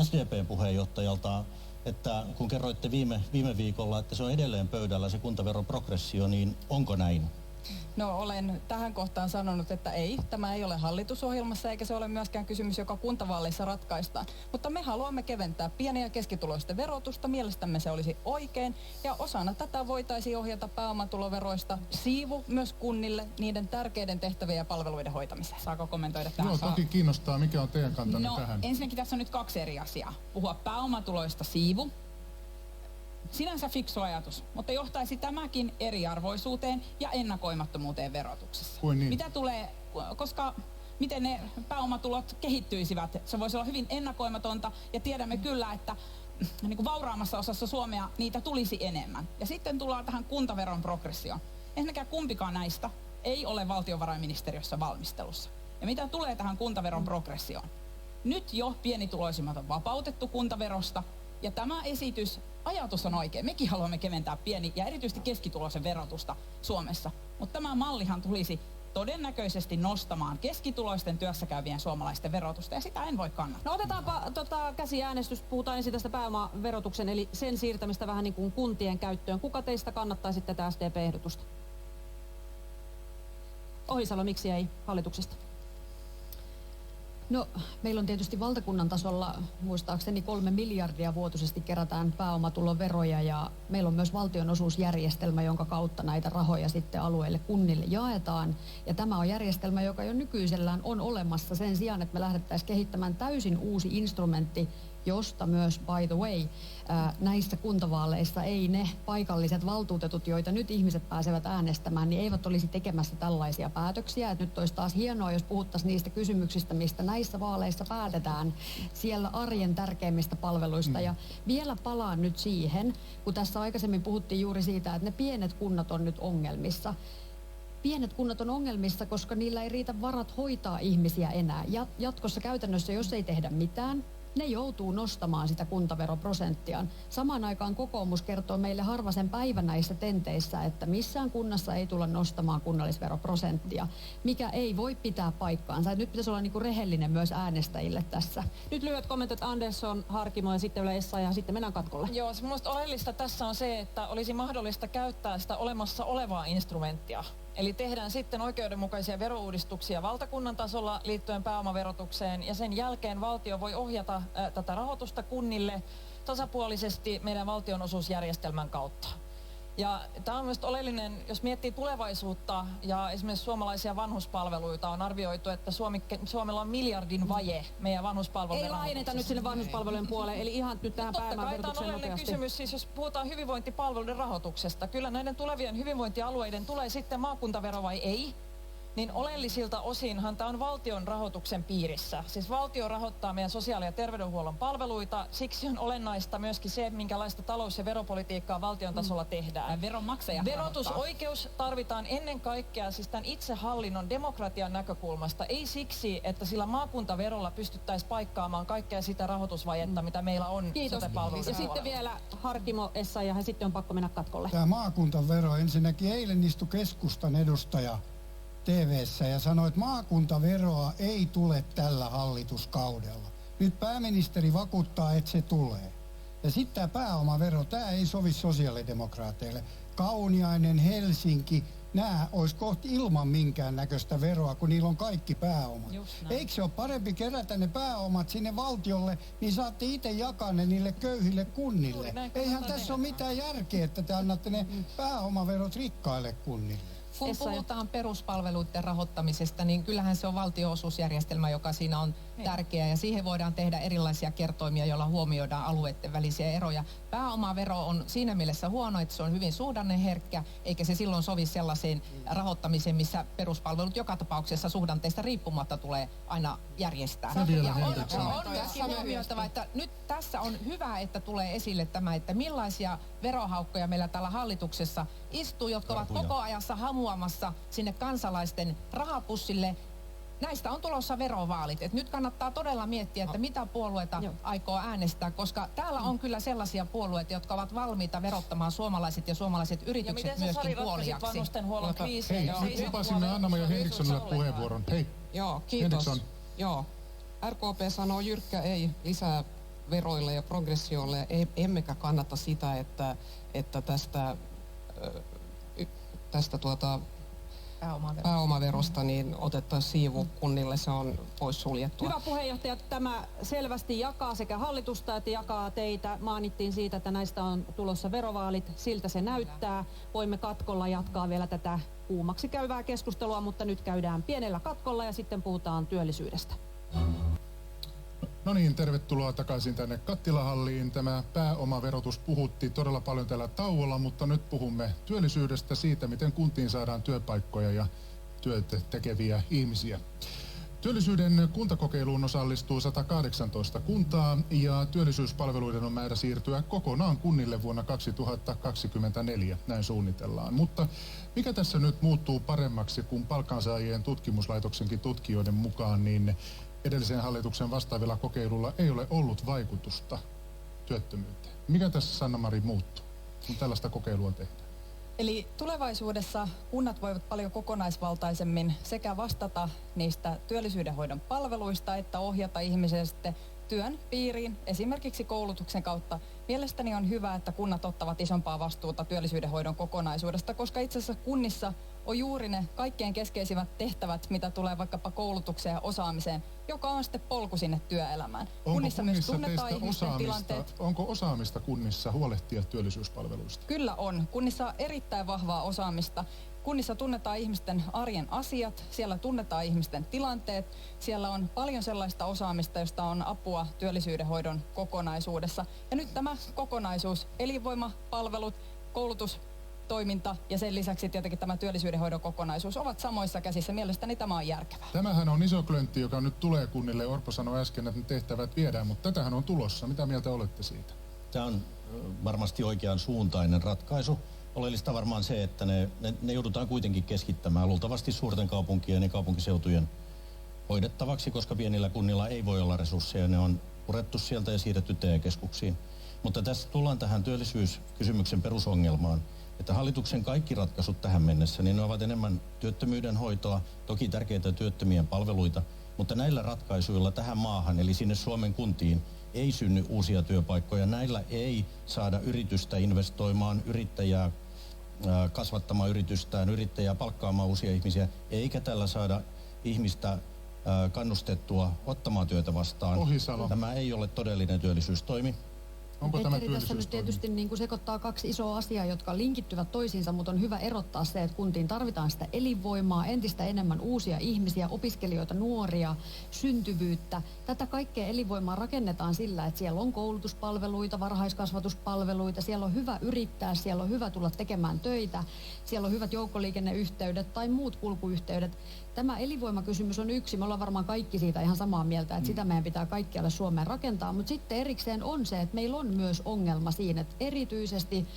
SDP-puheenjohtajalta, että kun kerroitte viime viikolla, että se on edelleen pöydällä se kuntaveron progressio, niin onko näin? No olen tähän kohtaan sanonut, että ei, tämä ei ole hallitusohjelmassa eikä se ole myöskään kysymys, joka kuntavaaleissa ratkaistaan. Mutta me haluamme keventää pieni- ja keskituloisten verotusta, mielestämme se olisi oikein. Ja osana tätä voitaisiin ohjata pääomatuloveroista siivu myös kunnille niiden tärkeiden tehtävien ja palveluiden hoitamiseen. Saako kommentoida tähän? Joo, toki kiinnostaa, mikä on teidän kantanne tähän? Ensinnäkin tässä on nyt kaksi eri asiaa. Puhua pääomatuloista siivu. Sinänsä fiksu ajatus, mutta johtaisi tämäkin eriarvoisuuteen ja ennakoimattomuuteen verotuksessa. Kuin niin? Mitä tulee, koska miten ne pääomatulot kehittyisivät, se voisi olla hyvin ennakoimatonta ja tiedämme kyllä, että niin kuin vauraammassa osassa Suomea niitä tulisi enemmän. Ja sitten tullaan tähän kuntaveron progressioon. Ensinnäkään kumpikaan näistä ei ole valtiovarainministeriössä valmistelussa. Ja mitä tulee tähän kuntaveron progressioon? Nyt jo pienituloisimmat on vapautettu kuntaverosta. Ja tämä esitys, ajatus on oikein. Mekin haluamme keventää pieni- ja erityisesti keskituloisen verotusta Suomessa. Mutta tämä mallihan tulisi todennäköisesti nostamaan keskituloisten työssäkäyvien suomalaisten verotusta, ja sitä en voi kannattaa. No otetaanpa käsiäänestys. Puhutaan ensin tästä pääomaverotuksen, eli sen siirtämistä vähän niin kuin kuntien käyttöön. Kuka teistä kannattaisi tätä SDP-ehdotusta? Ohisalo, miksi ei hallituksesta? No, meillä on tietysti valtakunnan tasolla, muistaakseni 3 miljardia vuotuisesti kerätään pääomatuloveroja ja meillä on myös valtionosuusjärjestelmä, jonka kautta näitä rahoja sitten alueille kunnille jaetaan. Ja tämä on järjestelmä, joka jo nykyisellään on olemassa sen sijaan, että me lähdettäisiin kehittämään täysin uusi instrumentti, josta myös, by the way, näissä kuntavaaleissa ei ne paikalliset valtuutetut, joita nyt ihmiset pääsevät äänestämään, niin eivät olisi tekemässä tällaisia päätöksiä. Et nyt olisi taas hienoa, jos puhuttaisiin niistä kysymyksistä, mistä näissä vaaleissa päätetään, siellä arjen tärkeimmistä palveluista. Ja vielä palaan nyt siihen, kun tässä aikaisemmin puhuttiin juuri siitä, että ne pienet kunnat on nyt ongelmissa. Pienet kunnat on ongelmissa, koska niillä ei riitä varat hoitaa ihmisiä enää. Jatkossa käytännössä, jos ei tehdä mitään, ne joutuu nostamaan sitä kuntaveroprosenttiaan. Samaan aikaan kokoomus kertoo meille harvasen päivä näissä tenteissä, että missään kunnassa ei tulla nostamaan kunnallisveroprosenttia, mikä ei voi pitää paikkaansa. Nyt pitäisi olla rehellinen myös äänestäjille tässä. Nyt lyhyet kommentit Andersson, Harkimo ja sitten vielä Essayah ja sitten mennään katkolle. Joo, se minusta oleellista tässä on se, että olisi mahdollista käyttää sitä olemassa olevaa instrumenttia. Eli tehdään sitten oikeudenmukaisia verouudistuksia valtakunnan tasolla liittyen pääomaverotukseen ja sen jälkeen valtio voi ohjata tätä rahoitusta kunnille tasapuolisesti meidän valtionosuusjärjestelmän kautta. Ja tämä on myös oleellinen, jos miettii tulevaisuutta ja esimerkiksi suomalaisia vanhuspalveluita, on arvioitu, että Suomella on miljardin vaje meidän vanhuspalveluiden Ei laajenneta nyt sinne vanhuspalvelujen puoleen, eli ihan nyt tähän pääomaverotukseen nopeasti. Oleellinen kysymys, siis jos puhutaan hyvinvointipalveluiden rahoituksesta, kyllä näiden tulevien hyvinvointialueiden tulee sitten maakuntavero vai ei, niin oleellisilta osinhan tämä on valtion rahoituksen piirissä. Siis valtio rahoittaa meidän sosiaali- ja terveydenhuollon palveluita, siksi on olennaista myöskin se, minkälaista talous- ja veropolitiikkaa valtion tasolla tehdään. Veronmaksaja Verotusoikeus tarvitaan ennen kaikkea siis tämän itsehallinnon demokratian näkökulmasta, ei siksi, että sillä maakuntaverolla pystyttäisiin paikkaamaan kaikkea sitä rahoitusvajetta, mitä meillä on sote-palveluiden Ja sitten vielä Harkimo, Essayah ja sitten on pakko mennä katkolle. Tämä maakuntavero, ensinnäkin eilen istui keskustan edustaja TV:ssä ja sanoi, että maakuntaveroa ei tule tällä hallituskaudella. Nyt pääministeri vakuuttaa, että se tulee. Ja sitten tämä pääomavero, tämä ei sovi sosiaalidemokraateille. Kauniainen, Helsinki, nämä olisi kohti ilman minkäännäköistä veroa, kun niillä on kaikki pääomat. Eikö se ole parempi kerätä ne pääomat sinne valtiolle, niin saatte itse jakaa ne niille köyhille kunnille. Eihän tässä ole mitään järkeä, että te annatte ne pääomaverot rikkaille kunnille. Kun puhutaan peruspalveluiden rahoittamisesta, niin kyllähän se on valtionosuusjärjestelmä, joka siinä on tärkeä ja siihen voidaan tehdä erilaisia kertoimia, joilla huomioidaan alueiden välisiä eroja. Pääomavero on siinä mielessä huono, että se on hyvin suhdanneherkkä, eikä se silloin sovi sellaiseen rahoittamiseen, missä peruspalvelut joka tapauksessa suhdanteista riippumatta tulee aina järjestää. On myöskin huomioitava, että nyt tässä on hyvä, että tulee esille tämä, että millaisia verohaukkoja meillä täällä hallituksessa istuu, jotka ovat koko ajassa hamuamassa sinne kansalaisten rahapussille. Näistä on tulossa verovaalit. Et nyt kannattaa todella miettiä, että mitä puolueita aikoo äänestää, koska täällä on kyllä sellaisia puolueita, jotka ovat valmiita verottamaan suomalaiset ja suomalaiset yritykset myöskin kuoliaksi. Vanhustenhuollon kriisi? Hei, nyt lupasimme Anna-Maja Henrikssonille puheenvuoron. Hei, Joo, kiitos. Henriksson. Joo. RKP sanoo jyrkkä ei lisää veroille ja progressiolle. Emmekä kannata sitä, että tästä pääomaverosta niin otettaisiin siivu kunnille, se on poissuljettua. Hyvä puheenjohtaja, tämä selvästi jakaa sekä hallitusta että jakaa teitä. Mainittiin siitä, että näistä on tulossa verovaalit, siltä se näyttää. Voimme katkolla jatkaa vielä tätä kuumaksi käyvää keskustelua, mutta nyt käydään pienellä katkolla ja sitten puhutaan työllisyydestä. No niin, tervetuloa takaisin tänne Kattilahalliin. Tämä pääomaverotus puhutti todella paljon tällä tauolla, mutta nyt puhumme työllisyydestä, siitä miten kuntiin saadaan työpaikkoja ja työtä tekeviä ihmisiä. Työllisyyden kuntakokeiluun osallistuu 118 kuntaa ja työllisyyspalveluiden on määrä siirtyä kokonaan kunnille vuonna 2024, näin suunnitellaan. Mutta mikä tässä nyt muuttuu paremmaksi, kun Palkansaajien tutkimuslaitoksenkin tutkijoiden mukaan, niin edellisen hallituksen vastaavilla kokeilulla ei ole ollut vaikutusta työttömyyteen. Mikä tässä, Sanna-Mari, muuttuu, kun tällaista kokeilua tehdään? Eli tulevaisuudessa kunnat voivat paljon kokonaisvaltaisemmin sekä vastata niistä työllisyydenhoidon palveluista että ohjata ihmisiä sitten työn piiriin, esimerkiksi koulutuksen kautta. Mielestäni on hyvä, että kunnat ottavat isompaa vastuuta työllisyydenhoidon kokonaisuudesta, koska itse asiassa kunnissa on juuri ne kaikkein keskeisimmät tehtävät, mitä tulee vaikkapa koulutukseen ja osaamiseen, joka on sitten polku sinne työelämään. Kunnissa myös tunnetaan ihmisten tilanteet. Onko osaamista kunnissa huolehtia työllisyyspalveluista? Kyllä on. Kunnissa on erittäin vahvaa osaamista. Kunnissa tunnetaan ihmisten arjen asiat, siellä tunnetaan ihmisten tilanteet, siellä on paljon sellaista osaamista, josta on apua työllisyydenhoidon kokonaisuudessa. Ja nyt tämä kokonaisuus, elinvoimapalvelut, koulutustoiminta ja sen lisäksi tietenkin tämä työllisyydenhoidon kokonaisuus ovat samoissa käsissä. Mielestäni tämä on järkevää. Tämähän on iso klöntti, joka nyt tulee kunnille. Orpo sanoi äsken, että ne tehtävät viedään, mutta tätähän on tulossa. Mitä mieltä olette siitä? Tämä on varmasti oikean suuntainen ratkaisu. Oleellista varmaan se, että ne joudutaan kuitenkin keskittämään luultavasti suurten kaupunkien ja kaupunkiseutujen hoidettavaksi, koska pienillä kunnilla ei voi olla resursseja. Ne on purettu sieltä ja siirretty TE-keskuksiin. Mutta tässä tullaan tähän työllisyyskysymyksen perusongelmaan, että hallituksen kaikki ratkaisut tähän mennessä, niin ne ovat enemmän työttömyyden hoitoa, toki tärkeitä työttömien palveluita, mutta näillä ratkaisuilla tähän maahan, eli sinne Suomen kuntiin, ei synny uusia työpaikkoja. Näillä ei saada yritystä investoimaan, yrittäjää kasvattamaan yritystään, yrittäjää palkkaamaan uusia ihmisiä, eikä tällä saada ihmistä kannustettua ottamaan työtä vastaan. Ohisalo. Tämä ei ole todellinen työllisyystoimi. Onko tämä Petteri tässä nyt työllisyystoimi? tietysti niin kuin sekoittaa kaksi isoa asiaa, jotka linkittyvät toisiinsa, mutta on hyvä erottaa se, että kuntiin tarvitaan sitä elinvoimaa, entistä enemmän uusia ihmisiä, opiskelijoita, nuoria, syntyvyyttä. Tätä kaikkea elinvoimaa rakennetaan sillä, että siellä on koulutuspalveluita, varhaiskasvatuspalveluita, siellä on hyvä yrittää, siellä on hyvä tulla tekemään töitä, siellä on hyvät joukkoliikenneyhteydet tai muut kulkuyhteydet. Tämä elinvoimakysymys on yksi, me ollaan varmaan kaikki siitä ihan samaa mieltä, että sitä meidän pitää kaikkialle Suomeen rakentaa, mutta sitten erikseen on se, että meillä on myös ongelma siinä, että erityisesti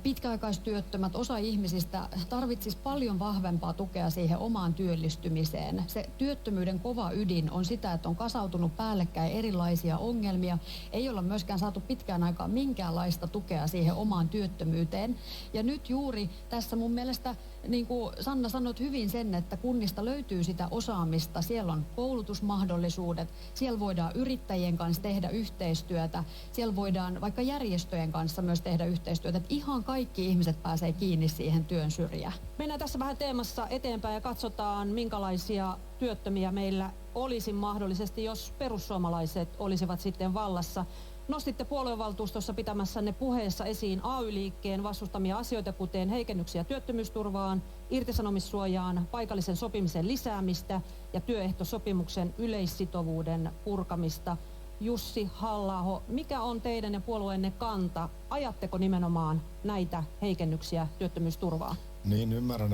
pitkäaikaistyöttömät, osa ihmisistä tarvitsisi paljon vahvempaa tukea siihen omaan työllistymiseen. Se työttömyyden kova ydin on sitä, että on kasautunut päällekkäin erilaisia ongelmia, ei olla myöskään saatu pitkään aikaan minkäänlaista tukea siihen omaan työttömyyteen. Ja nyt juuri tässä mun mielestä, niin kuin Sanna sanoit hyvin sen, että kunnista löytyy sitä osaamista, siellä on koulutusmahdollisuudet, siellä voidaan yrittäjien kanssa tehdä yhteistyötä, siellä voidaan vaikka järjestöjen kanssa myös tehdä yhteistyötä, että ihan kaikki ihmiset pääsee kiinni siihen työn syrjään. Mennään tässä vähän teemassa eteenpäin ja katsotaan, minkälaisia työttömiä meillä olisi mahdollisesti, jos perussuomalaiset olisivat sitten vallassa. Nostitte puoluevaltuustossa pitämässänne puheessa esiin AY-liikkeen vastustamia asioita, kuten heikennyksiä työttömyysturvaan, irtisanomissuojaan, paikallisen sopimisen lisäämistä ja työehtosopimuksen yleissitovuuden purkamista. Jussi Halla-aho, mikä on teidän ja puolueenne kanta? Ajatteko nimenomaan näitä heikennyksiä työttömyysturvaan? Niin, ymmärrän,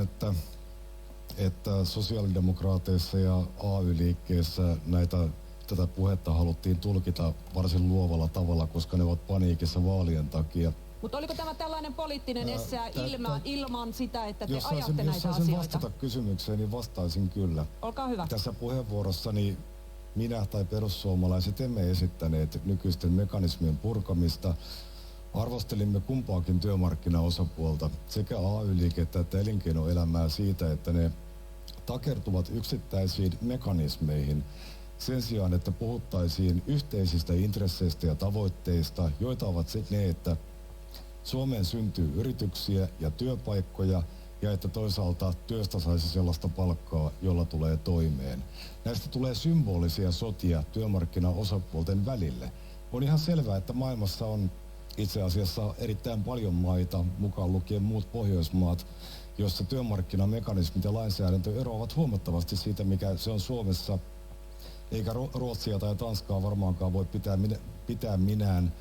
että sosiaalidemokraateissa ja AY-liikkeessä tätä puhetta haluttiin tulkita varsin luovalla tavalla, koska ne ovat paniikissa vaalien takia. Mutta oliko tämä tällainen poliittinen essää ilman sitä, että te Jos ajatte saisin näitä asioita? vastata kysymykseen, niin vastaisin kyllä. Olkaa hyvä. Tässä puheenvuorossani minä tai perussuomalaiset emme esittäneet nykyisten mekanismien purkamista. Arvostelimme kumpaakin työmarkkinaosapuolta, sekä AY-liikettä että elinkeinoelämää siitä, että ne takertuvat yksittäisiin mekanismeihin sen sijaan, että puhuttaisiin yhteisistä intresseistä ja tavoitteista, joita ovat ne, että Suomeen syntyy yrityksiä ja työpaikkoja ja että toisaalta työstä saisi sellaista palkkaa, jolla tulee toimeen. Näistä tulee symbolisia sotia työmarkkinaosapuolten välille. On ihan selvää, että maailmassa on itse asiassa erittäin paljon maita, mukaan lukien muut Pohjoismaat, jossa työmarkkinamekanismit ja lainsäädäntö eroavat huomattavasti siitä, mikä se on Suomessa. Eikä Ruotsia tai Tanskaa varmaankaan voi pitää minään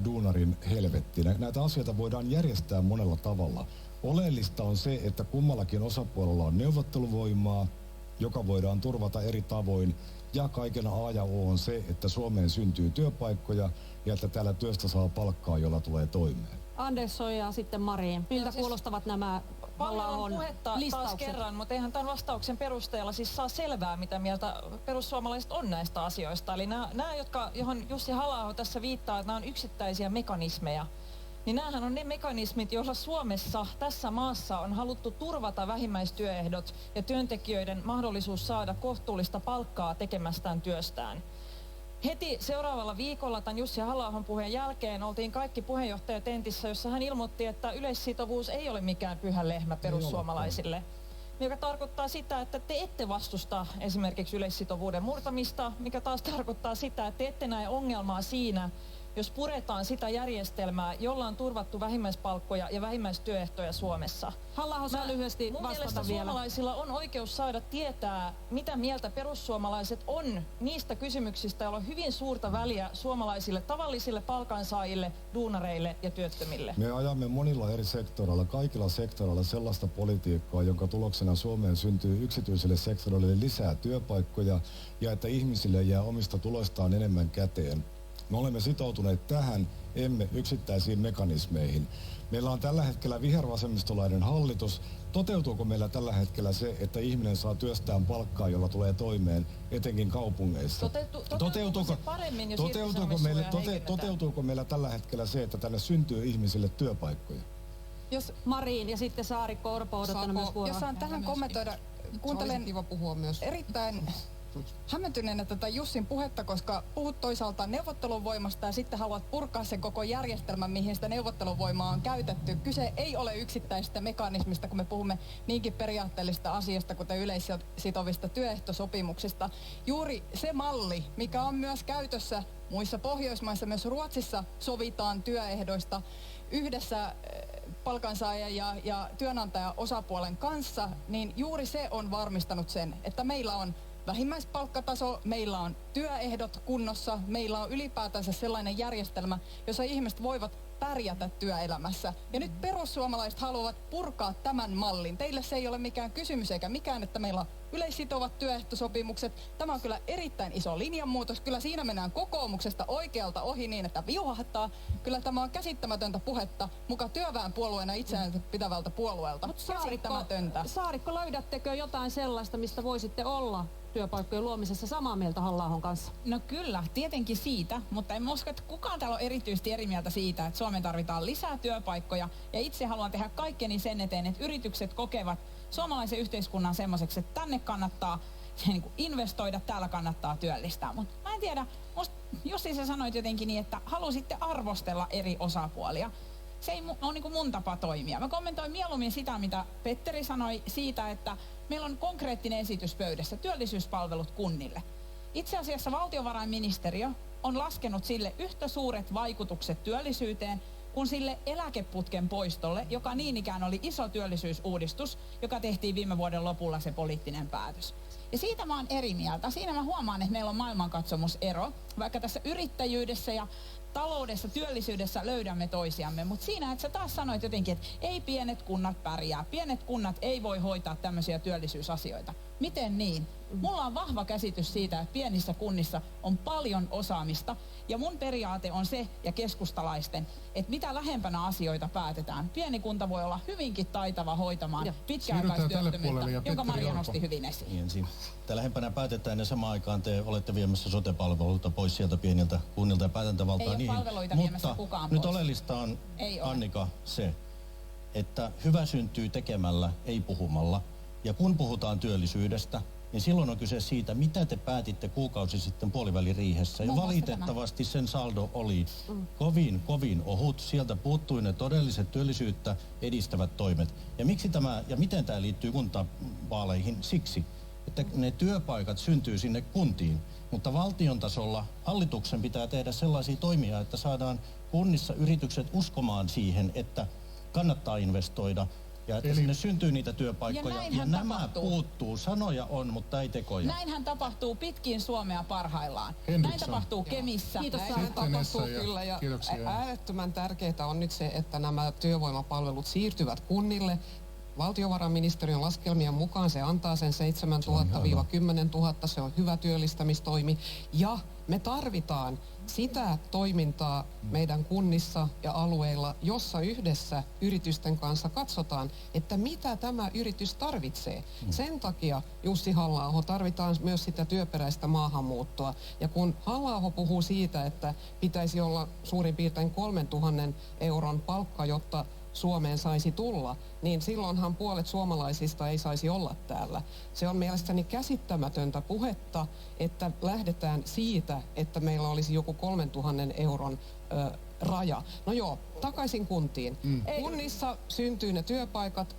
duunarin helvettinä. Näitä asioita voidaan järjestää monella tavalla. Oleellista on se, että kummallakin osapuolella on neuvotteluvoimaa, joka voidaan turvata eri tavoin. Ja kaiken A ja O on se, että Suomeen syntyy työpaikkoja ja että täällä työstä saa palkkaa, jolla tulee toimeen. Andersson ja sitten Marin. Miltä kuulostavat nämä Paljon on Halla-ahon puhetta taas listaukset? kerran, mutta eihän tämän vastauksen perusteella siis saa selvää, mitä mieltä perussuomalaiset on näistä asioista. Eli nämä johon Jussi Halla-aho tässä viittaa, että nämä on yksittäisiä mekanismeja, niin näähän on ne mekanismit, joilla Suomessa, tässä maassa on haluttu turvata vähimmäistyöehdot ja työntekijöiden mahdollisuus saada kohtuullista palkkaa tekemästään työstään. Heti seuraavalla viikolla tämän Jussi Halla-ahon puheen jälkeen oltiin kaikki puheenjohtajatentissä, jossa hän ilmoitti, että yleissitovuus ei ole mikään pyhä lehmä perussuomalaisille. Joka tarkoittaa sitä, että te ette vastusta esimerkiksi yleissitovuuden murtamista, mikä taas tarkoittaa sitä, että te ette näe ongelmaa siinä, jos puretaan sitä järjestelmää, jolla on turvattu vähimmäispalkkoja ja vähimmäistyöehtoja Suomessa. Halla-aho saa lyhyesti Mun vastata mielestä vielä. suomalaisilla on oikeus saada tietää, mitä mieltä perussuomalaiset on niistä kysymyksistä, joilla on hyvin suurta väliä suomalaisille tavallisille palkansaajille, duunareille ja työttömille. Me ajamme monilla eri sektoreilla, kaikilla sektoreilla sellaista politiikkaa, jonka tuloksena Suomeen syntyy yksityiselle sektorille lisää työpaikkoja ja että ihmisille jää omista tuloistaan enemmän käteen. Me olemme sitoutuneet tähän emme yksittäisiin mekanismeihin. Meillä on tällä hetkellä vihervasemmistolainen hallitus. Toteutuuko meillä tällä hetkellä se, että ihminen saa työstään palkkaa, jolla tulee toimeen, etenkin kaupungeissa? Toteutuuko se paremmin, jos irtisanomissuojaa heikennetään? Toteutuuko meillä tällä hetkellä se, että tänne syntyy ihmisille työpaikkoja? Jos Marin ja sitten Saarikko Orpo odottanut myös vuoroa. Jos saan tähän kommentoida, kuuntelen kiva puhua myös. erittäin hämmentyneenä tätä Jussin puhetta, koska puhut toisaalta neuvotteluvoimasta ja sitten haluat purkaa sen koko järjestelmän, mihin sitä neuvotteluvoimaa on käytetty. Kyse ei ole yksittäisestä mekanismista, kun me puhumme niinkin periaatteellisesta asiasta, kuten yleissitovista työehtosopimuksista. Juuri se malli, mikä on myös käytössä muissa Pohjoismaissa, myös Ruotsissa sovitaan työehdoista yhdessä palkansaajan ja työnantajaosapuolen kanssa, niin juuri se on varmistanut sen, että meillä on vähimmäispalkkataso, meillä on työehdot kunnossa, meillä on ylipäätänsä sellainen järjestelmä, jossa ihmiset voivat pärjätä työelämässä. Ja nyt perussuomalaiset haluavat purkaa tämän mallin. Teille se ei ole mikään kysymys eikä mikään, että meillä on yleissitovat työehtosopimukset. Tämä on kyllä erittäin iso linjanmuutos. Kyllä siinä mennään kokoomuksesta oikealta ohi niin, että viuhahtaa. Kyllä tämä on käsittämätöntä puhetta muka työväenpuolueena itseään pitävältä puolueelta. Käsittämätöntä. Saarikko, löydättekö jotain sellaista, mistä voisitte olla työpaikkojen luomisessa samaa mieltä Halla-ahon kanssa? No kyllä, tietenkin siitä, mutta en usko, että kukaan täällä on erityisesti eri mieltä siitä, että Suomeen tarvitaan lisää työpaikkoja. Ja itse haluan tehdä kaikkeni sen eteen, että yritykset kokevat suomalaisen yhteiskunnan semmoiseksi, että tänne kannattaa investoida, täällä kannattaa työllistää. Mutta mä en tiedä, Jussi sä sanoit jotenkin niin, että halusitte arvostella eri osapuolia. Se ei ole niin kuin mun tapa toimia. Mä kommentoin mieluummin sitä, mitä Petteri sanoi siitä, että meillä on konkreettinen esitys pöydässä, työllisyyspalvelut kunnille. Itse asiassa valtiovarainministeriö on laskenut sille yhtä suuret vaikutukset työllisyyteen kuin sille eläkeputken poistolle, joka niin ikään oli iso työllisyysuudistus, joka tehtiin viime vuoden lopulla se poliittinen päätös. Ja siitä mä oon eri mieltä. Siinä mä huomaan, että meillä on maailmankatsomusero, vaikka tässä yrittäjyydessä ja taloudessa, työllisyydessä löydämme toisiamme, mutta siinä, että sä taas sanoit jotenkin, että ei pienet kunnat pärjää, pienet kunnat ei voi hoitaa tämmöisiä työllisyysasioita. Miten niin? Mulla on vahva käsitys siitä, että pienissä kunnissa on paljon osaamista ja mun periaate on se ja keskustalaisten, että mitä lähempänä asioita päätetään. Pieni kunta voi olla hyvinkin taitava hoitamaan pitkäaikaistyöttömyyttä, jonka Maria nosti hyvin esiin. Mitä lähempänä päätetään ja samaan aikaan te olette viemässä sote-palveluita pois sieltä pieniltä kunnilta ja päätäntävaltaa ei niihin. Palveluita viemässä kukaan nyt pois. Oleellista on, Annika, se, että hyvä syntyy tekemällä, ei puhumalla. Ja kun puhutaan työllisyydestä, niin silloin on kyse siitä, mitä te päätitte kuukausi sitten puoliväliriihessä. Ja valitettavasti sen saldo oli kovin ohut. Sieltä puuttui ne todelliset työllisyyttä edistävät toimet. Ja miksi tämä ja miten tämä liittyy kuntavaaleihin? Siksi, että ne työpaikat syntyy sinne kuntiin. Mutta valtion tasolla hallituksen pitää tehdä sellaisia toimia, että saadaan kunnissa yritykset uskomaan siihen, että kannattaa investoida. Ja että sinne syntyy niitä työpaikkoja ja nämä tapahtuu. Puuttuu. Sanoja on, mutta ei tekoja. Näinhän tapahtuu pitkin Suomea parhaillaan. Näin tapahtuu Kemissä. Kiitos. Näin tapahtuu kyllä ja äärettömän tärkeää on nyt se, että nämä työvoimapalvelut siirtyvät kunnille. Valtiovarainministeriön laskelmien mukaan se antaa sen 7 000–10 000, se on hyvä työllistämistoimi. Ja me tarvitaan sitä toimintaa meidän kunnissa ja alueilla, jossa yhdessä yritysten kanssa katsotaan, että mitä tämä yritys tarvitsee. Sen takia, Jussi Halla-aho, tarvitaan myös sitä työperäistä maahanmuuttoa. Ja kun Halla-aho puhuu siitä, että pitäisi olla suurin piirtein 3 000 euron palkka, jotta Suomeen saisi tulla, niin silloinhan puolet suomalaisista ei saisi olla täällä. Se on mielestäni käsittämätöntä puhetta, että lähdetään siitä, että meillä olisi joku 3 000 euron raja. No joo, takaisin kuntiin. Kunnissa syntyy ne työpaikat.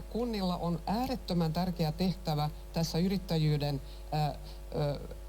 Kunnilla on äärettömän tärkeä tehtävä tässä yrittäjyyden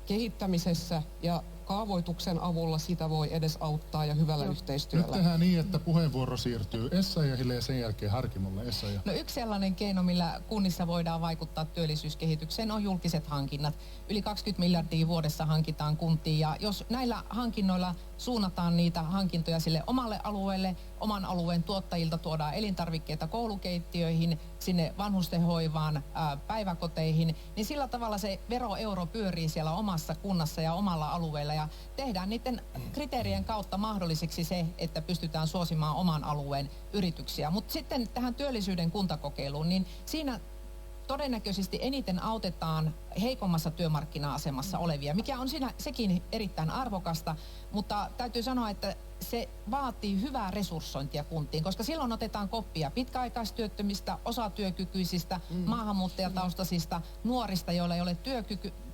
kehittämisessä ja kaavoituksen avulla sitä voi edesauttaa ja hyvällä yhteistyöllä. Nyt tehdään niin, että puheenvuoro siirtyy Essayahille ja sen jälkeen Harkimolle. Essayah. No yksi sellainen keino, millä kunnissa voidaan vaikuttaa työllisyyskehitykseen, on julkiset hankinnat. Yli 20 miljardia vuodessa hankitaan kuntiin ja jos näillä hankinnoilla suunnataan niitä hankintoja sille omalle alueelle, oman alueen tuottajilta tuodaan elintarvikkeita koulukeittiöihin, sinne vanhustenhoivaan, päiväkoteihin, niin sillä tavalla se veroeuro pyörii siellä omassa kunnassa ja omalla alueella ja tehdään niiden kriteerien kautta mahdolliseksi se, että pystytään suosimaan oman alueen yrityksiä. Mutta sitten tähän työllisyyden kuntakokeiluun, niin siinä todennäköisesti eniten autetaan heikommassa työmarkkina-asemassa olevia, mikä on siinä sekin erittäin arvokasta, mutta täytyy sanoa, että se vaatii hyvää resurssointia kuntiin, koska silloin otetaan koppia pitkäaikaistyöttömistä, osatyökykyisistä, maahanmuuttajataustaisista, nuorista, joilla ei ole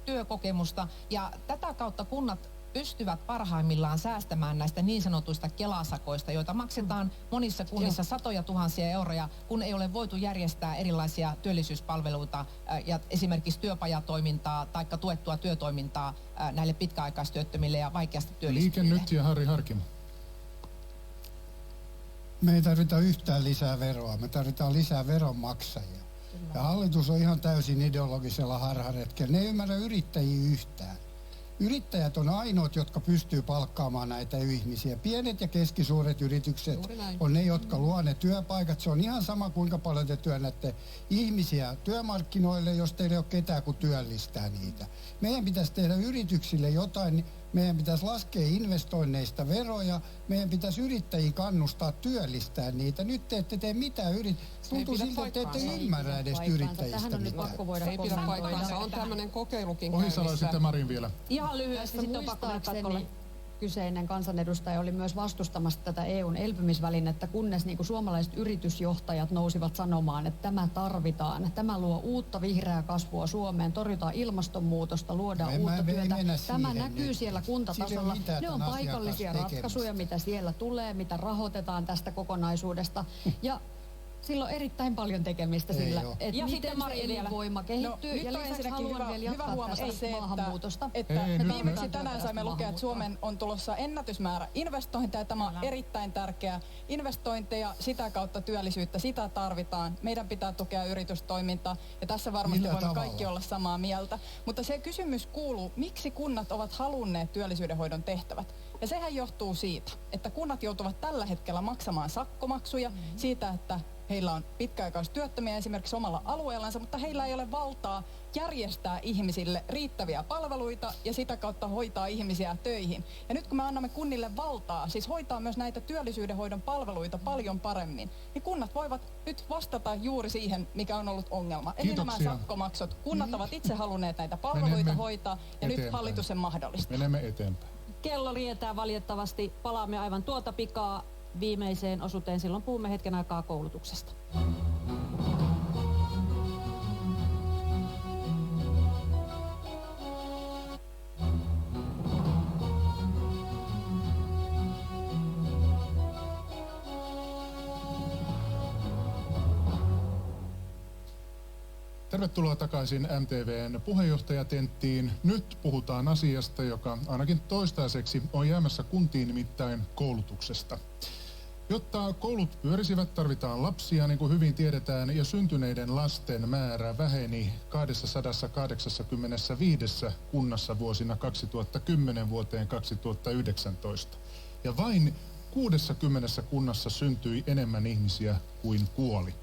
työkokemusta ja tätä kautta kunnat pystyvät parhaimmillaan säästämään näistä niin sanotuista kelasakoista, joita maksetaan monissa kunnissa satoja tuhansia euroja, kun ei ole voitu järjestää erilaisia työllisyyspalveluita ja esimerkiksi työpajatoimintaa tai tuettua työtoimintaa näille pitkäaikaistyöttömille ja vaikeasti työllistyville. Liike Nyt ja Harri Harkimo. Me ei tarvita yhtään lisää veroa, me tarvitaan lisää veronmaksajia. Ja hallitus on ihan täysin ideologisella harharetkellä. Ne ei ymmärrä yrittäjiä yhtään. Yrittäjät on ainoat, jotka pystyy palkkaamaan näitä ihmisiä. Pienet ja keskisuuret yritykset on ne, jotka luo ne työpaikat. Se on ihan sama, kuinka paljon te työnnätte ihmisiä työmarkkinoille, jos teillä ei ole ketään, kun työllistää niitä. Meidän pitäisi tehdä yrityksille jotain. Meidän pitäisi laskea investoinneista veroja. Meidän pitäisi yrittäjiä kannustaa työllistää niitä. Nyt te ette tee mitään Tuntuu siltä, että te ette ymmärrä edes yrittäjistä Tähän on nyt pakko voida Ei pidä paikkaansa. On tämmöinen kokeilukin Ohisalo käynnissä. sitten Marin vielä. Ihan lyhyesti sitten on pakko mennä katkolle. Kyseinen kansanedustaja oli myös vastustamassa tätä EUn elpymisvälinettä, kunnes niin kuin suomalaiset yritysjohtajat nousivat sanomaan, että tämä tarvitaan. Tämä luo uutta vihreää kasvua Suomeen, torjutaan ilmastonmuutosta, luodaan uutta työtä. Tämä näkyy siellä kuntatasolla. Ne on paikallisia ratkaisuja, mitä siellä tulee, mitä rahoitetaan tästä kokonaisuudesta. Ja sillä on erittäin paljon tekemistä sillä, että miten se elinvoima kehittyy. Ja lisäksi haluan vielä jatkaa tästä maahanmuutosta. Me viimeksi tänään saimme lukea, että Suomen on tulossa ennätysmäärä investointeja. Tämä on erittäin tärkeää. Investointeja, sitä kautta työllisyyttä, sitä tarvitaan. Meidän pitää tukea yritystoimintaa ja tässä varmasti voimme kaikki olla samaa mieltä. Mutta se kysymys kuuluu, miksi kunnat ovat halunneet työllisyydenhoidon tehtävät? Ja sehän johtuu siitä, että kunnat joutuvat tällä hetkellä maksamaan sakkomaksuja siitä, että heillä on pitkäaikaistyöttömiä esimerkiksi omalla alueellansa, mutta heillä ei ole valtaa järjestää ihmisille riittäviä palveluita ja sitä kautta hoitaa ihmisiä töihin. Ja nyt kun me annamme kunnille valtaa, siis hoitaa myös näitä työllisyydenhoidon palveluita paljon paremmin, niin kunnat voivat nyt vastata juuri siihen, mikä on ollut ongelma. Eli nämä sakkomaksut. Kunnat ovat itse halunneet näitä palveluita hoitaa ja nyt hallitus sen mahdollistaa. Menemme eteenpäin. Kello rientää valitettavasti. Palaamme aivan tuota pikaa viimeiseen osuuteen. Silloin puhumme hetken aikaa koulutuksesta. Tervetuloa takaisin MTV:n puheenjohtajatenttiin. Nyt puhutaan asiasta, joka ainakin toistaiseksi on jäämässä kuntiin, nimittäin koulutuksesta. Jotta koulut pyörisivät, tarvitaan lapsia, niin kuin hyvin tiedetään, ja syntyneiden lasten määrä väheni 285 kunnassa vuosina 2010 vuoteen 2019. Ja vain 60 kunnassa syntyi enemmän ihmisiä kuin kuoli.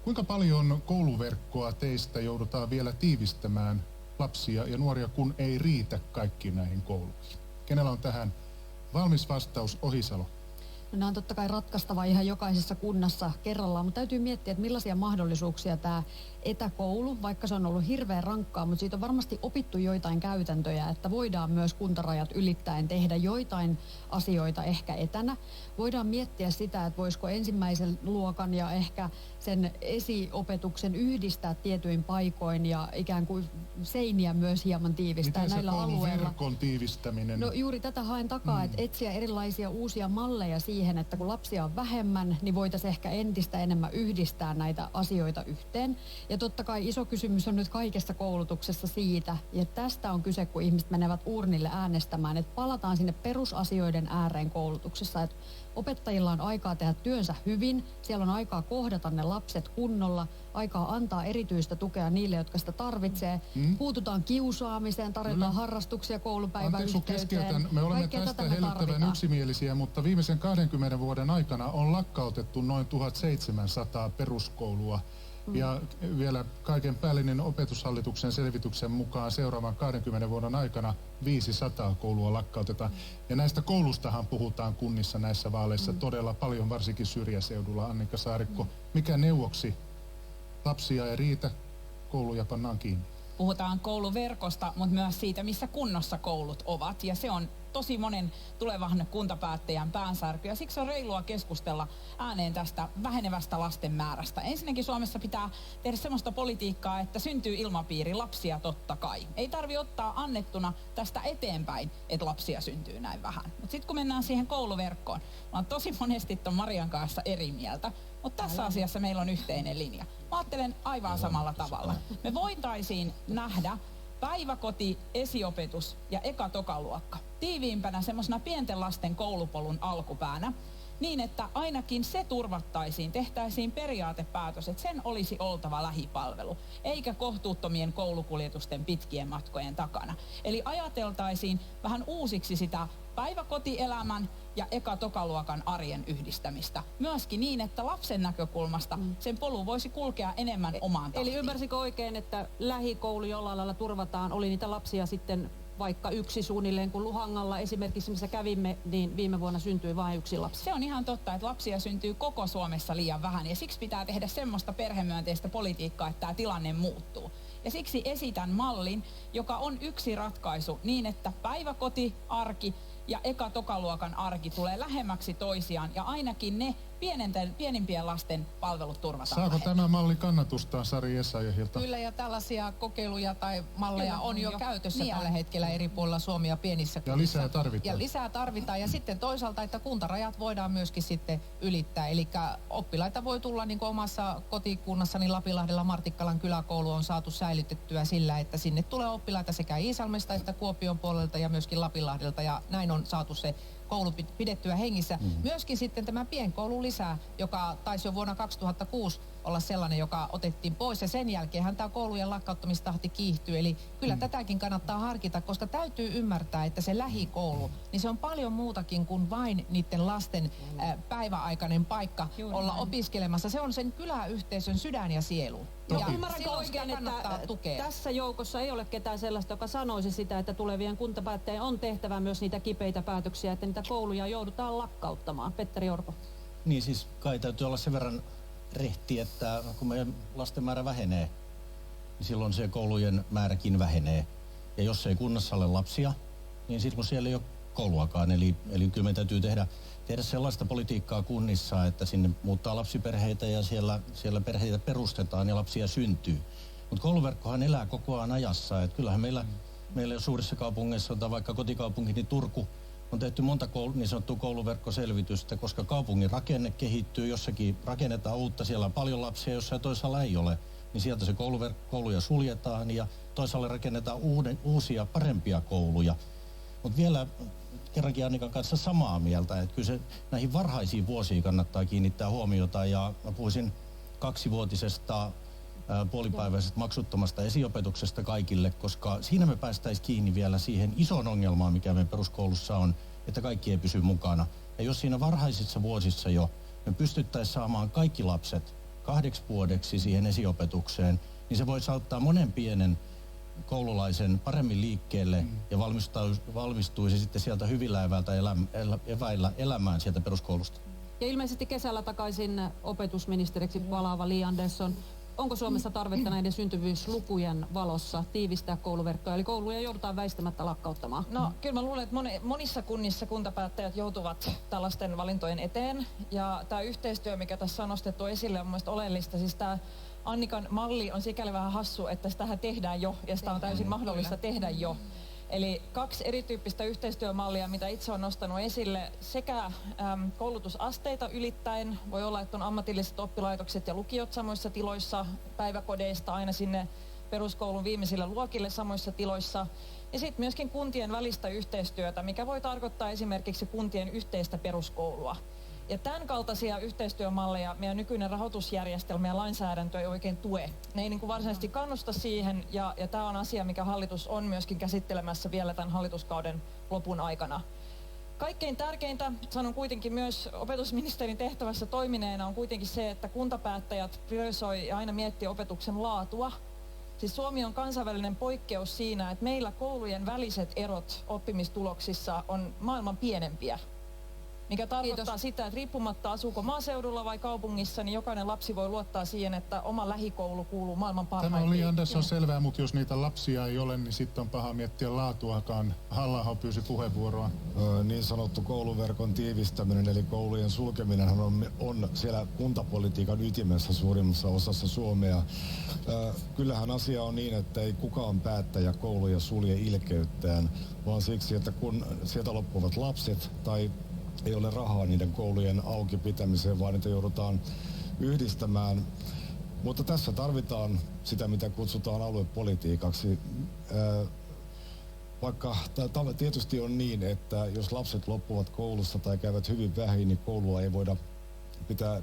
Kuinka paljon kouluverkkoa teistä joudutaan vielä tiivistämään lapsia ja nuoria, kun ei riitä kaikki näihin kouluihin? Kenellä on tähän valmis vastaus? Ohisalo. No, nämä on totta kai ratkaistava ihan jokaisessa kunnassa kerrallaan, mutta täytyy miettiä, että millaisia mahdollisuuksia tämä etäkoulu, vaikka se on ollut hirveän rankkaa, mutta siitä on varmasti opittu joitain käytäntöjä, että voidaan myös kuntarajat ylittäen tehdä joitain asioita ehkä etänä. Voidaan miettiä sitä, että voisiko ensimmäisen luokan ja ehkä sen esiopetuksen yhdistää tietyin paikoin ja ikään kuin seiniä myös hieman tiivistää miten näillä alueilla. Miten se kouluverkon tiivistäminen? No juuri tätä haen takaa, että etsiä erilaisia uusia malleja siihen, että kun lapsia on vähemmän, niin voitaisiin ehkä entistä enemmän yhdistää näitä asioita yhteen. Ja totta kai iso kysymys on nyt kaikessa koulutuksessa siitä, ja tästä on kyse, kun ihmiset menevät urnille äänestämään, että palataan sinne perusasioiden ääreen koulutuksessa. Että Opettajilla on aikaa tehdä työnsä hyvin, siellä on aikaa kohdata ne lapset kunnolla, aikaa antaa erityistä tukea niille, jotka sitä tarvitsee. Puututaan kiusaamiseen, tarjotaan harrastuksia koulupäivän Anteeksi, yhteyteen. keskeytän. Me olemme Kaikkea tästä tätä me hellyttävän tarvitaan. yksimielisiä, mutta viimeisen 20 vuoden aikana on lakkautettu noin 1700 peruskoulua. Ja vielä kaiken päällinen Opetushallituksen selvityksen mukaan seuraavan 20 vuoden aikana 500 koulua lakkautetaan. Ja näistä koulustahan puhutaan kunnissa näissä vaaleissa todella paljon, varsinkin syrjäseudulla. Annika Saarikko, mikä neuvoksi? Lapsia ei riitä, kouluja pannaan kiinni. Puhutaan kouluverkosta, mutta myös siitä, missä kunnossa koulut ovat. Ja se on tosi monen tulevan kuntapäättäjän päänsärky. Ja siksi on reilua keskustella ääneen tästä vähenevästä lasten määrästä. Ensinnäkin Suomessa pitää tehdä semmoista politiikkaa, että syntyy ilmapiiri, lapsia totta kai. Ei tarvi ottaa annettuna tästä eteenpäin, että lapsia syntyy näin vähän. Mutta sitten kun mennään siihen kouluverkkoon, mä oon tosi monesti ton Marian kanssa eri mieltä. Mutta tässä asiassa meillä on yhteinen linja. Mä ajattelen aivan samalla tavalla. Me voitaisiin nähdä päiväkoti, esiopetus ja eka-tokaluokka tiiviimpänä semmoisena pienten lasten koulupolun alkupäänä, niin että ainakin se turvattaisiin, tehtäisiin periaatepäätös, että sen olisi oltava lähipalvelu, eikä kohtuuttomien koulukuljetusten pitkien matkojen takana. Eli ajateltaisiin vähän uusiksi sitä päiväkotielämän ja eka-tokaluokan arjen yhdistämistä. Myöskin niin, että lapsen näkökulmasta sen polun voisi kulkea enemmän omaan tahtiin. Eli ymmärsikö oikein, että lähikoulu jollain lailla turvataan, oli niitä lapsia sitten vaikka yksi suunnilleen, kun Luhangalla esimerkiksi, missä kävimme, niin viime vuonna syntyi vain yksi lapsi. Se on ihan totta, että lapsia syntyy koko Suomessa liian vähän ja siksi pitää tehdä semmoista perhemyönteistä politiikkaa, että tämä tilanne muuttuu. Ja siksi esitän mallin, joka on yksi ratkaisu niin, että päiväkoti, arki ja eka-tokaluokan arki tulee lähemmäksi toisiaan ja ainakin ne pienimpien lasten palvelut turvataan. Saako tämä malli kannatusta Sari Essayahilta? Kyllä, ja tällaisia kokeiluja tai malleja Kyllä, on jo jo. käytössä Niin tällä on. hetkellä eri puolilla Suomea pienissä Ja kunnissa. lisää tarvitaan. Ja lisää tarvitaan. Ja sitten toisaalta, että kuntarajat voidaan myöskin sitten ylittää. Eli oppilaita voi tulla niin kuin omassa kotikunnassani Lapilahdella Martikkalan kyläkoulu on saatu säilytettyä sillä, että sinne tulee oppilaita sekä Iisalmesta että Kuopion puolelta ja myöskin Lapinlahdelta. Ja näin on saatu se koulu pidettyä hengissä. Myöskin sitten tämä pienkoulu lisää, joka taisi jo vuonna 2006 olla sellainen, joka otettiin pois. Ja sen jälkeenhän tämä koulujen lakkauttamistahti kiihtyy. Eli kyllä tätäkin kannattaa harkita, koska täytyy ymmärtää, että se lähikoulu, niin se on paljon muutakin kuin vain niiden lasten päiväaikainen paikka olla opiskelemassa. Se on sen kyläyhteisön sydän ja sielu. Ja Ymmärränkö silloin sitä oikein, kannattaa että tukea. tässä joukossa ei ole ketään sellaista, joka sanoisi sitä, että tulevien kuntapäättäjien on tehtävä myös niitä kipeitä päätöksiä, että niitä kouluja joudutaan lakkauttamaan? Petteri Orpo. Niin siis kai täytyy olla sen verran rehti, että kun meidän lasten määrä vähenee, niin silloin se koulujen määräkin vähenee. Ja jos ei kunnassa ole lapsia, niin silloin siellä ei ole kouluakaan. Eli kyllä meidän täytyy tehdä sellaista politiikkaa kunnissa, että sinne muuttaa lapsiperheitä ja siellä perheitä perustetaan ja lapsia syntyy. Mutta kouluverkkohan elää koko ajan ajassa. Et kyllähän meillä jo suurissa kaupungeissa, tai vaikka kotikaupunkini Turku, on tehty monta niin sanottua kouluverkkoselvitystä, koska kaupungin rakenne kehittyy, jossakin rakennetaan uutta, siellä on paljon lapsia, jossain toisaalla ei ole, niin sieltä se kouluja suljetaan ja toisaalle rakennetaan uusia parempia kouluja. Mutta vielä kerrankin Annikan kanssa samaa mieltä, että kyllä se näihin varhaisiin vuosiin kannattaa kiinnittää huomiota ja mä puhuisin 2-vuotisesta puolipäiväisestä maksuttomasta esiopetuksesta kaikille, koska siinä me päästäisiin kiinni vielä siihen isoon ongelmaan, mikä meidän peruskoulussa on, että kaikki ei pysy mukana. Ja jos siinä varhaisissa vuosissa jo me pystyttäisiin saamaan kaikki lapset 2 vuodeksi siihen esiopetukseen, niin se voisi auttaa monen pienen koululaisen paremmin liikkeelle ja valmistuisi sitten sieltä hyvillä eväillä elämään sieltä peruskoulusta. Ja ilmeisesti kesällä takaisin opetusministeriksi palaava Li Andersson. Onko Suomessa tarvetta näiden syntyvyyslukujen valossa tiivistää kouluverkkoa, eli kouluja joudutaan väistämättä lakkauttamaan? No kyllä mä luulen, että monissa kunnissa kuntapäättäjät joutuvat tällaisten valintojen eteen. Ja tämä yhteistyö, mikä tässä on nostettu esille, on mielestäni oleellista. Siis tämä Annikan malli on sikäli vähän hassu, että sitähän tehdään jo ja sitä on täysin mahdollista tehdä jo. Eli 2 erityyppistä yhteistyömallia, mitä itse olen nostanut esille, sekä koulutusasteita ylittäen, voi olla, että on ammatilliset oppilaitokset ja lukiot samoissa tiloissa, päiväkodeista aina sinne peruskoulun viimeisille luokille samoissa tiloissa, ja sitten myöskin kuntien välistä yhteistyötä, mikä voi tarkoittaa esimerkiksi kuntien yhteistä peruskoulua. Ja tämän kaltaisia yhteistyömalleja meidän nykyinen rahoitusjärjestelmä ja lainsäädäntö ei oikein tue. Ne ei niin kuin varsinaisesti kannusta siihen, ja tämä on asia, mikä hallitus on myöskin käsittelemässä vielä tämän hallituskauden lopun aikana. Kaikkein tärkeintä, sanon kuitenkin myös opetusministerin tehtävässä toimineena, on kuitenkin se, että kuntapäättäjät priorisoi ja aina miettii opetuksen laatua. Siis Suomi on kansainvälinen poikkeus siinä, että meillä koulujen väliset erot oppimistuloksissa on maailman pienempiä. Mikä tarkoittaa sitä, että riippumatta asuuko maaseudulla vai kaupungissa, niin jokainen lapsi voi luottaa siihen, että oma lähikoulu kuuluu maailman parhaimpiin. Tämä oli Andersson selvää, mutta jos niitä lapsia ei ole, niin sitten on paha miettiä laatuakaan. Halla-aho pyysi puheenvuoroa. Niin sanottu kouluverkon tiivistäminen eli koulujen sulkeminen on siellä kuntapolitiikan ytimessä suurimmassa osassa Suomea. Kyllähän asia on niin, että ei kukaan päättäjä kouluja sulje ilkeyttään, vaan siksi, että kun sieltä loppuvat lapset tai ei ole rahaa niiden koulujen auki pitämiseen, vaan niitä joudutaan yhdistämään. Mutta tässä tarvitaan sitä, mitä kutsutaan aluepolitiikaksi. Vaikka tietysti on niin, että jos lapset loppuvat koulussa tai käyvät hyvin vähin, niin koulua ei voida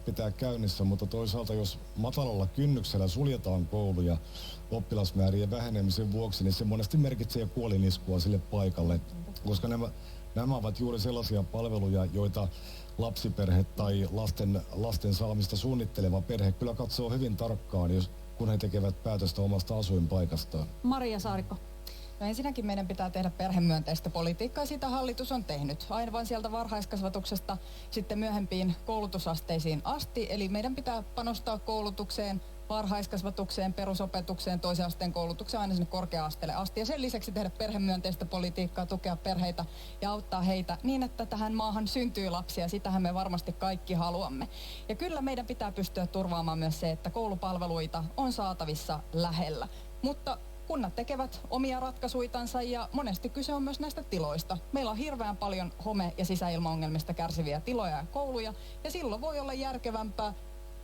pitää käynnissä. Mutta toisaalta jos matalalla kynnyksellä suljetaan kouluja oppilasmäärien vähenemisen vuoksi, niin se monesti merkitsee kuoliniskua sille paikalle, koska nämä ovat juuri sellaisia palveluja, joita lapsiperhe tai lasten saamista suunnitteleva perhe kyllä katsoo hyvin tarkkaan, kun he tekevät päätöstä omasta asuinpaikastaan. Maria Saarikko. No ensinnäkin meidän pitää tehdä perhemyönteistä politiikkaa, sitä hallitus on tehnyt. Aivan sieltä varhaiskasvatuksesta sitten myöhempiin koulutusasteisiin asti. Eli meidän pitää panostaa koulutukseen, varhaiskasvatukseen, perusopetukseen, toisen asteen koulutukseen aina sinne korkea-asteelle asti. Ja sen lisäksi tehdä perhemyönteistä politiikkaa, tukea perheitä ja auttaa heitä niin, että tähän maahan syntyy lapsia. Sitähän me varmasti kaikki haluamme. Ja kyllä meidän pitää pystyä turvaamaan myös se, että koulupalveluita on saatavissa lähellä. Mutta kunnat tekevät omia ratkaisuitansa ja monesti kyse on myös näistä tiloista. Meillä on hirveän paljon home- ja sisäilmaongelmista kärsiviä tiloja ja kouluja, ja silloin voi olla järkevämpää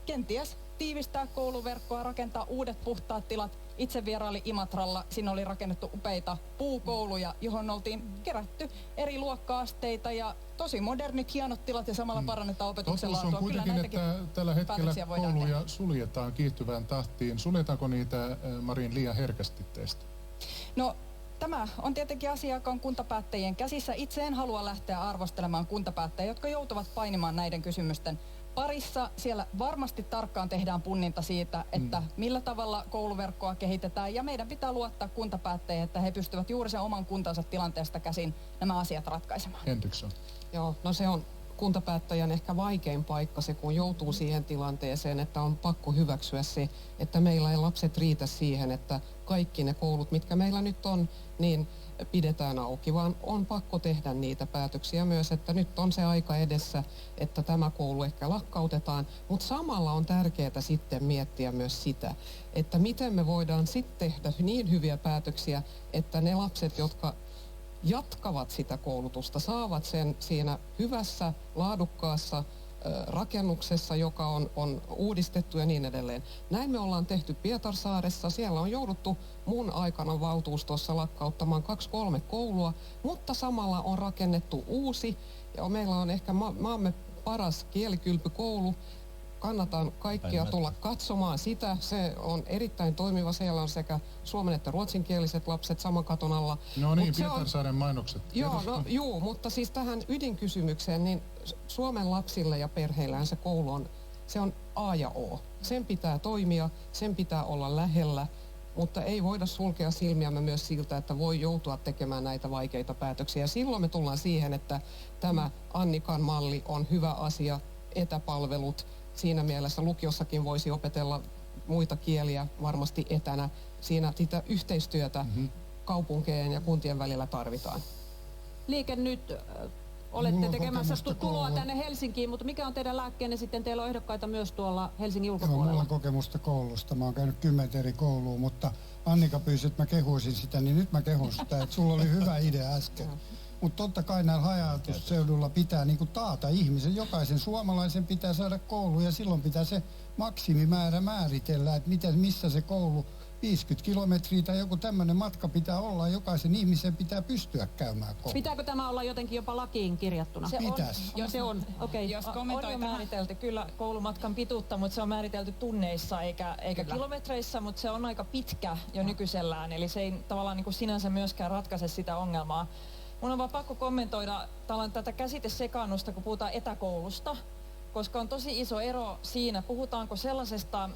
kenties tiivistää kouluverkkoa, rakentaa uudet puhtaat tilat. Itse vieraili Imatralla, siinä oli rakennettu upeita puukouluja, johon oltiin kerätty eri luokka-asteita ja tosi modernit, hienot tilat ja samalla parannetaan opetuksen laatua. Totuus on kuitenkin, että tällä hetkellä kouluja suljetaan kiihtyvään tahtiin. Suljetaanko niitä, Marin, liian herkästi teistä? No, tämä on tietenkin asia, joka on kuntapäättäjien käsissä. Itse en halua lähteä arvostelemaan kuntapäättäjiä, jotka joutuvat painimaan näiden kysymysten parissa. Siellä varmasti tarkkaan tehdään punninta siitä, että millä tavalla kouluverkkoa kehitetään, ja meidän pitää luottaa kuntapäättäjiin, että he pystyvät juuri sen oman kuntansa tilanteesta käsin nämä asiat ratkaisemaan. Henriksson. Joo, no se on kuntapäättäjän ehkä vaikein paikka se, kun joutuu siihen tilanteeseen, että on pakko hyväksyä se, että meillä ei lapset riitä siihen, että kaikki ne koulut, mitkä meillä nyt on, niin pidetään auki, vaan on pakko tehdä niitä päätöksiä myös, että nyt on se aika edessä, että tämä koulu ehkä lakkautetaan, mutta samalla on tärkeää sitten miettiä myös sitä, että miten me voidaan sitten tehdä niin hyviä päätöksiä, että ne lapset, jotka jatkavat sitä koulutusta, saavat sen siinä hyvässä, laadukkaassa rakennuksessa, joka on uudistettu ja niin edelleen. Näin me ollaan tehty Pietarsaaressa. Siellä on jouduttu mun aikana valtuustossa lakkauttamaan 2-3 koulua, mutta samalla on rakennettu uusi ja meillä on ehkä maamme paras kielikylpykoulu. Kannatan kaikkia tulla katsomaan sitä. Se on erittäin toimiva. Siellä on sekä suomen että ruotsinkieliset lapset saman katon alla. No niin, Pietarsaaren mainokset. Joo, mutta siis tähän ydinkysymykseen, niin Suomen lapsille ja perheillään se koulu on, se on A ja O. Sen pitää toimia, sen pitää olla lähellä, mutta ei voida sulkea silmiämme myös siltä, että voi joutua tekemään näitä vaikeita päätöksiä. Silloin me tullaan siihen, että tämä Annikan malli on hyvä asia, etäpalvelut. Siinä mielessä lukiossakin voisi opetella muita kieliä varmasti etänä. Siinä sitä yhteistyötä kaupunkien ja kuntien välillä tarvitaan. Liike Nyt, olette tekemässä tuloa tänne Helsinkiin, mutta mikä on teidän lääkkeenne sitten? Teillä on ehdokkaita myös tuolla Helsingin ulkopuolella. Joo, mulla on kokemusta koulusta. Mä oon käynyt 10 eri koulua, mutta Annika pyysi, että mä kehuisin sitä, niin nyt mä kehun sitä, että sulla oli hyvä idea äsken. Mutta totta kai näillä haja-asutusseudulla pitää niinku taata ihmisen, jokaisen suomalaisen pitää saada koulu ja silloin pitää se maksimimäärä määritellä, että missä se koulu 50 kilometriä tai joku tämmöinen matka pitää olla. Jokaisen ihmisen pitää pystyä käymään kouluun. Pitääkö tämä olla jotenkin jopa lakiin kirjattuna? Pitäisi. Se on, okei. Jos on jo määritelty kyllä koulumatkan pituutta, mutta se on määritelty tunneissa eikä kilometreissä, mutta se on aika pitkä jo nykyisellään, eli se ei tavallaan niin kuin sinänsä myöskään ratkaise sitä ongelmaa. Mun on vaan pakko kommentoida tätä käsitesekaannusta, kun puhutaan etäkoulusta, koska on tosi iso ero siinä, puhutaanko sellaisesta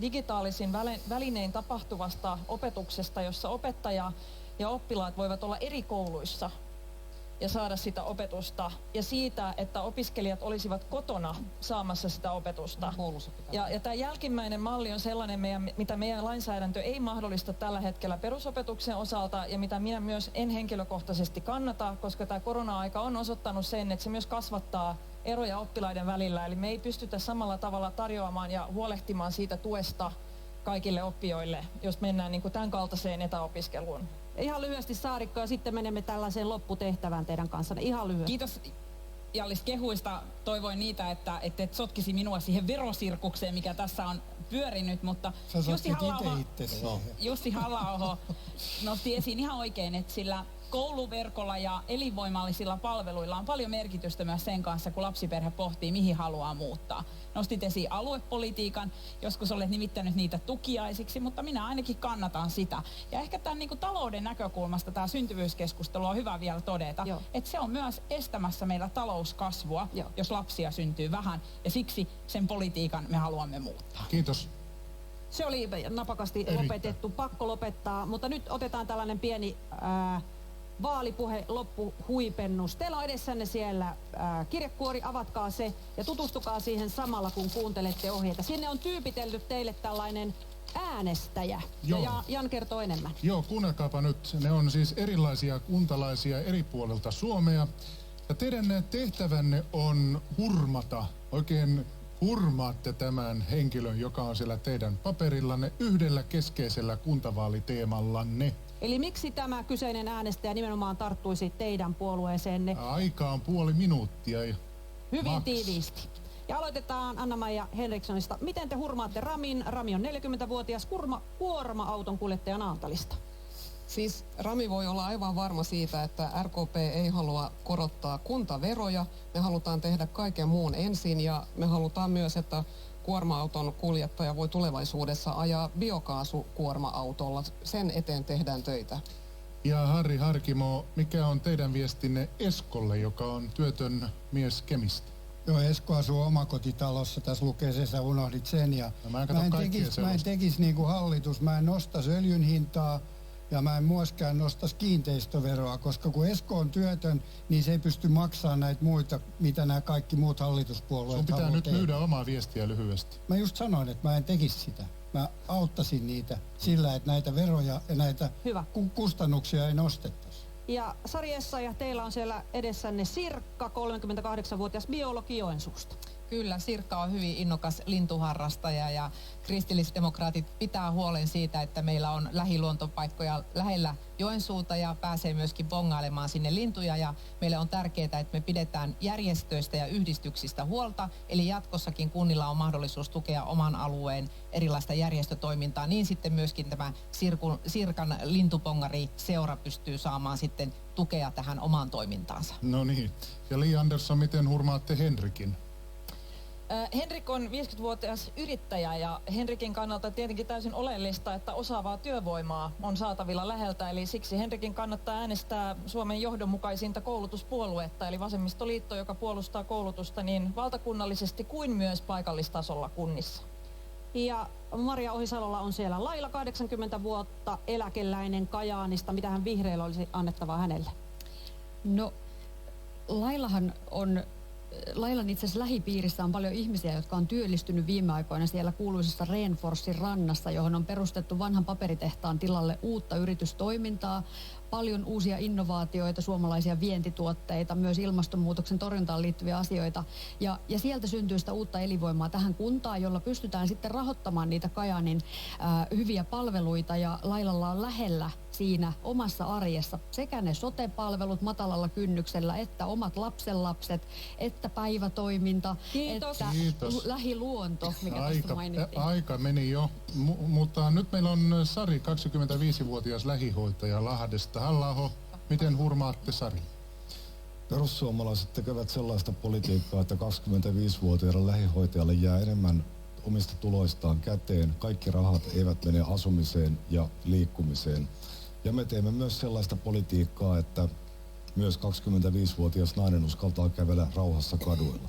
digitaalisin välinein tapahtuvasta opetuksesta, jossa opettaja ja oppilaat voivat olla eri kouluissa ja saada sitä opetusta, ja siitä, että opiskelijat olisivat kotona saamassa sitä opetusta. Ja tämä jälkimmäinen malli on sellainen, mitä meidän lainsäädäntö ei mahdollista tällä hetkellä perusopetuksen osalta, ja mitä minä myös en henkilökohtaisesti kannata, koska tämä korona-aika on osoittanut sen, että se myös kasvattaa eroja oppilaiden välillä, eli me ei pystytä samalla tavalla tarjoamaan ja huolehtimaan siitä tuesta kaikille oppijoille, jos mennään niin kuin tämän kaltaiseen etäopiskeluun. Ihan lyhyesti Saarikko, ja sitten menemme tällaiseen lopputehtävään teidän kanssanne. Ihan lyhyesti. Kiitos Jallis kehuista. Toivoin niitä, että et sotkisi minua siihen verosirkukseen, mikä tässä on pyörinyt, mutta Jussi Halla-aho nosti esiin ihan oikein, että sillä kouluverkolla ja elinvoimallisilla palveluilla on paljon merkitystä myös sen kanssa, kun lapsiperhe pohtii, mihin haluaa muuttaa. Nostit esiin aluepolitiikan, joskus olet nimittänyt niitä tukiaisiksi, mutta minä ainakin kannatan sitä. Ja ehkä tämän niin kuin talouden näkökulmasta tämä syntyvyyskeskustelu on hyvä vielä todeta, että se on myös estämässä meillä talouskasvua, jos lapsia syntyy vähän, ja siksi sen politiikan me haluamme muuttaa. Kiitos. Se oli napakasti lopetettu, pakko lopettaa, mutta nyt otetaan tällainen pieni vaalipuhe loppuhuipennus. Teillä on edessänne siellä kirjekuori, avatkaa se ja tutustukaa siihen samalla, kun kuuntelette ohjeita. Sinne on tyypitelty teille tällainen äänestäjä. Ja Jan kertoo enemmän. Joo, kuunnelkaapa nyt. Ne on siis erilaisia kuntalaisia eri puolilta Suomea. Ja teidän tehtävänne on hurmata, oikein hurmaatte tämän henkilön, joka on siellä teidän paperillanne yhdellä keskeisellä kuntavaaliteemallanne. Eli miksi tämä kyseinen äänestäjä nimenomaan tarttuisi teidän puolueeseenne? Aika on puoli minuuttia. Hyvin tiiviisti. Ja aloitetaan Anna-Maija Henrikssonista. Miten te hurmaatte Ramin? Rami on 40-vuotias kuorma-auton kuljettaja Naantalista. Siis Rami voi olla aivan varma siitä, että RKP ei halua korottaa kuntaveroja. Me halutaan tehdä kaiken muun ensin, ja me halutaan myös, että kuorma-auton kuljettaja voi tulevaisuudessa ajaa biokaasukuorma-autolla. Sen eteen tehdään töitä. Ja Harri Harkimo, mikä on teidän viestinne Eskolle, joka on työtön mies Kemistä? Joo, Esko asuu omakotitalossa, tässä lukee se, sä unohdit sen. Ja mä en tekisi niin kuin hallitus, mä en nostaisi öljyn hintaa ja mä en myöskään nostaisi kiinteistöveroa, koska kun Esko on työtön, niin se ei pysty maksamaan näitä muita, mitä nämä kaikki muut hallituspuolueet sun pitää nyt myydä omaa viestiä lyhyesti. Mä just sanoin, että mä en tekisi sitä. Mä auttaisin niitä sillä, että näitä veroja ja näitä kustannuksia ei nostettaisi. Ja Sari Essayah, teillä on siellä edessänne Sirkka, 38-vuotias biologi Joensuusta. Kyllä, Sirkka on hyvin innokas lintuharrastaja ja kristillisdemokraatit pitää huolen siitä, että meillä on lähiluontopaikkoja lähellä Joensuuta ja pääsee myöskin bongailemaan sinne lintuja. Ja meille on tärkeää, että me pidetään järjestöistä ja yhdistyksistä huolta. Eli jatkossakin kunnilla on mahdollisuus tukea oman alueen erilaista järjestötoimintaa. Niin sitten myöskin tämä Sirkan lintupongari-seura pystyy saamaan sitten tukea tähän omaan toimintaansa. No niin. Ja Li Andersson, miten hurmaatte Henrikin? Henrik on 50-vuotias yrittäjä ja Henrikin kannalta tietenkin täysin oleellista, että osaavaa työvoimaa on saatavilla läheltä. Eli siksi Henrikin kannattaa äänestää Suomen johdonmukaisinta koulutuspuoluetta, eli Vasemmistoliitto, joka puolustaa koulutusta niin valtakunnallisesti kuin myös paikallistasolla kunnissa. Ja Maria Ohisalolla on siellä Laila, 80 vuotta, eläkeläinen Kajaanista. Mitä hän vihreillä olisi annettavaa hänelle? No, Lailan itse asiassa lähipiirissä on paljon ihmisiä, jotka on työllistynyt viime aikoina siellä kuuluisessa Renforsin rannassa, johon on perustettu vanhan paperitehtaan tilalle uutta yritystoimintaa. paljon uusia innovaatioita, suomalaisia vientituotteita, myös ilmastonmuutoksen torjuntaan liittyviä asioita. Ja sieltä syntyy sitä uutta elinvoimaa tähän kuntaan, jolla pystytään sitten rahoittamaan niitä Kajaanin hyviä palveluita, ja Lailalla on lähellä siinä omassa arjessa sekä ne sote-palvelut matalalla kynnyksellä, että omat lapsenlapset, että päivätoiminta, Kiitos. että Kiitos. lähiluonto, mikä tästä mainittiin. Aika meni jo, mutta nyt meillä on Sari, 25-vuotias lähihoitaja Lahdesta. Halla-aho, miten hurmaatte Sari? Perussuomalaiset tekevät sellaista politiikkaa, että 25-vuotiaille lähihoitajalle jää enemmän omista tuloistaan käteen. Kaikki rahat eivät mene asumiseen ja liikkumiseen. Ja me teemme myös sellaista politiikkaa, että myös 25-vuotias nainen uskaltaa kävellä rauhassa kaduilla.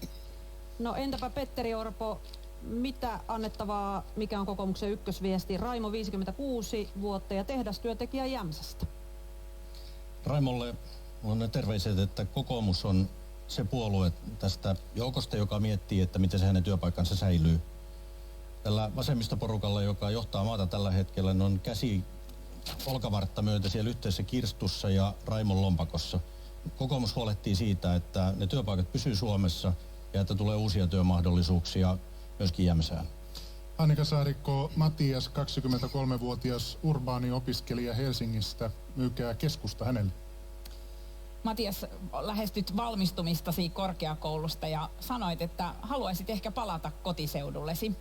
No entäpä Petteri Orpo, mitä annettavaa, mikä on kokoomuksen ykkösviesti? Raimo 56 vuotta ja tehdastyöntekijä Jämsästä. Raimolle on ne terveiset, että kokoomus on se puolue tästä joukosta, joka miettii, että miten se hänen työpaikkansa säilyy. Tällä vasemmistoporukalla, joka johtaa maata tällä hetkellä, on käsi olkavartta myötä siellä yhteisessä kirstussa ja Raimon lompakossa. Kokoomus huolehtii siitä, että ne työpaikat pysyy Suomessa ja että tulee uusia työmahdollisuuksia myöskin Jämsään. Annika Saarikko, Matias, 23-vuotias urbaani opiskelija Helsingistä, myykää keskusta hänelle. Matias, lähestyt valmistumistasi korkeakoulusta ja sanoit, että haluaisit ehkä palata kotiseudullesi.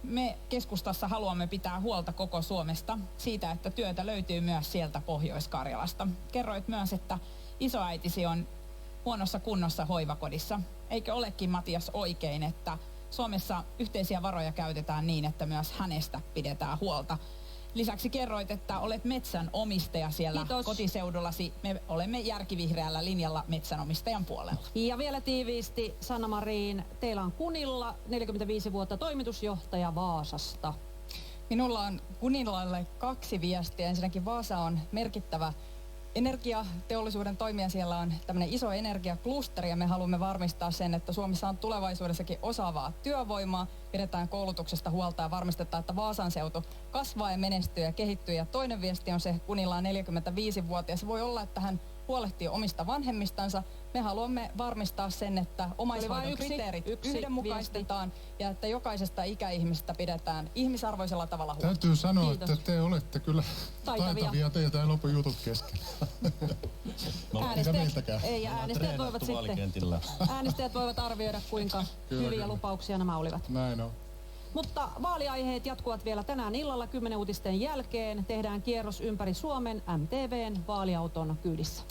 Me keskustassa haluamme pitää huolta koko Suomesta siitä, että työtä löytyy myös sieltä Pohjois-Karjalasta. Kerroit myös, että isoäitisi on huonossa kunnossa hoivakodissa. Eikö olekin, Matias, oikein, että Suomessa yhteisiä varoja käytetään niin, että myös hänestä pidetään huolta? Lisäksi kerroit, että olet metsän omistaja siellä Kiitos. kotiseudullasi. Me olemme järkivihreällä linjalla metsänomistajan puolella. Ja vielä tiiviisti, Sanna Marin, teillä on Kunilla 45 vuotta toimitusjohtaja Vaasasta. Minulla on Kunilalle 2 viestiä. Ensinnäkin Vaasa on merkittävä energiateollisuuden toimija. Siellä on tämmöinen iso energiaklusteri ja me haluamme varmistaa sen, että Suomessa on tulevaisuudessakin osaavaa työvoimaa. Pidetään koulutuksesta huolta ja varmistetaan, että Vaasan seutu kasvaa ja menestyy ja kehittyy. Ja toinen viesti on se, että Kunilla on 45-vuotias. Voi olla, että hän huolehtii omista vanhemmistansa. Me haluamme varmistaa sen, että omaishoidon kriteerit yhdenmukaistetaan ja että jokaisesta ikäihmisestä pidetään ihmisarvoisella tavalla huolta. Täytyy sanoa, Kiitos. että te olette kyllä taitavia. Teiltä ei lopu jutut kesken. Äänestäjät voivat arvioida, kuinka hyviä lupauksia nämä olivat. Näin on. Mutta vaaliaiheet jatkuvat vielä tänään illalla 10 uutisten jälkeen. Tehdään kierros ympäri Suomen MTVn vaaliauton kyydissä.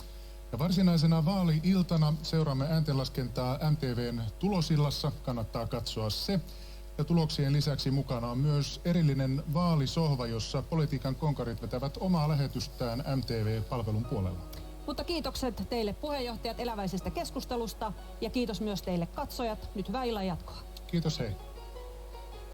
Ja varsinaisena vaali-iltana seuraamme ääntenlaskentaa MTVn tulosillassa. Kannattaa katsoa se. Ja tuloksien lisäksi mukana on myös erillinen vaalisohva, jossa politiikan konkarit vetävät omaa lähetystään MTV-palvelun puolella. Mutta kiitokset teille puheenjohtajat eläväisestä keskustelusta ja kiitos myös teille katsojat. Nyt hyvää illan jatkoa. Kiitos, hei.